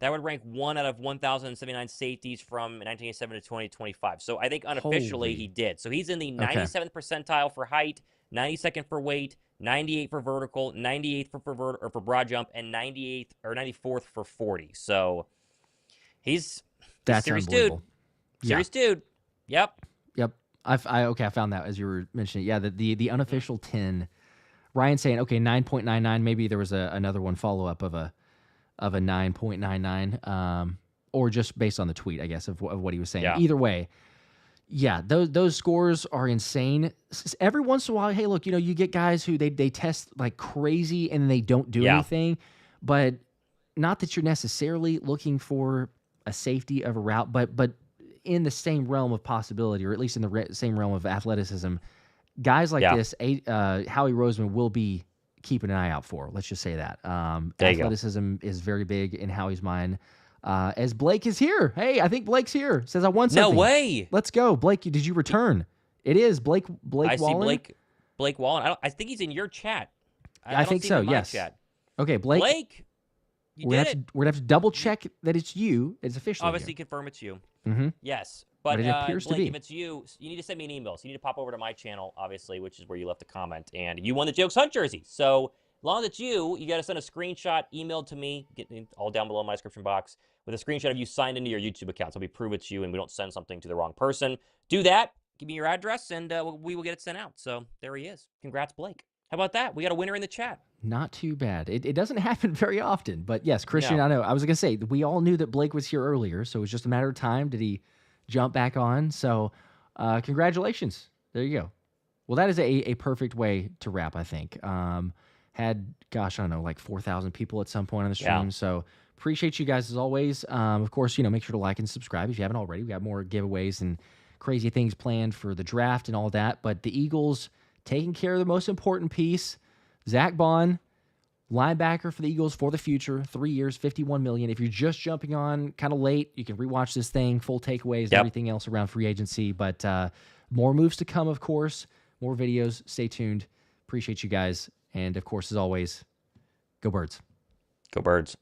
That would rank 1 out of 1,079 safeties from 1987 to 2025. So I think unofficially he did. So he's in the 97th percentile for height, 92nd for weight, 98th for vertical, 98th for broad jump, and 98th or 94th for 40. So he's That's serious unbelievable. Dude. Serious dude. Yep. I found that as you were mentioning. Yeah, the unofficial 10. Ryan saying, okay, 9.99. Maybe there was another one follow up of a 9.99, or just based on the tweet, I guess, of what he was saying. Yeah. Either way, yeah, those scores are insane. Every once in a while, hey, look, you get guys who they test like crazy and they don't do anything, but not that you're necessarily looking for a safety of a route, but in the same realm of possibility, or at least in the same realm of athleticism, guys like this, Howie Roseman will be keeping an eye out for. Let's just say that. Athleticism is very big in Howie's mind. As Blake is here. Hey, I think Blake's here. Says, I won something. No way. Let's go. Blake, did you return? It is Blake I Wallen. See Blake Wallen. I think he's in your chat. I think so, yes. Chat. Okay, Blake, we're going to have to double check that it's you. It's officially obviously confirm it's you. Mm-hmm. Yes. But it appears Blake, to be. if it's you need to send me an email. So you need to pop over to my channel, obviously, which is where you left a comment. And you won the Jokes Hunt jersey. So as long as it's you got to send a screenshot, email to me, get all down below in my description box, with a screenshot of you signed into your YouTube account. So we prove it's you and we don't send something to the wrong person. Do that. Give me your address, and we will get it sent out. So there he is. Congrats, Blake. How about that? We got a winner in the chat. Not too bad. It doesn't happen very often. But yes, Christian, I know. I was going to say, we all knew that Blake was here earlier, so it was just a matter of time. Did he jump back on? So congratulations. There you go. Well, that is a perfect way to wrap, I think. Had, gosh, I don't know, like 4,000 people at some point on the stream. So appreciate you guys as always. Of course, make sure to like and subscribe if you haven't already. We got more giveaways and crazy things planned for the draft and all that. But the Eagles taking care of the most important piece. Zack Baun, linebacker for the Eagles for the future, 3 years, $51 million. If you're just jumping on kind of late, you can rewatch this thing, full takeaways, and everything else around free agency. But more moves to come, of course. More videos. Stay tuned. Appreciate you guys. And, of course, as always, go Birds. Go Birds.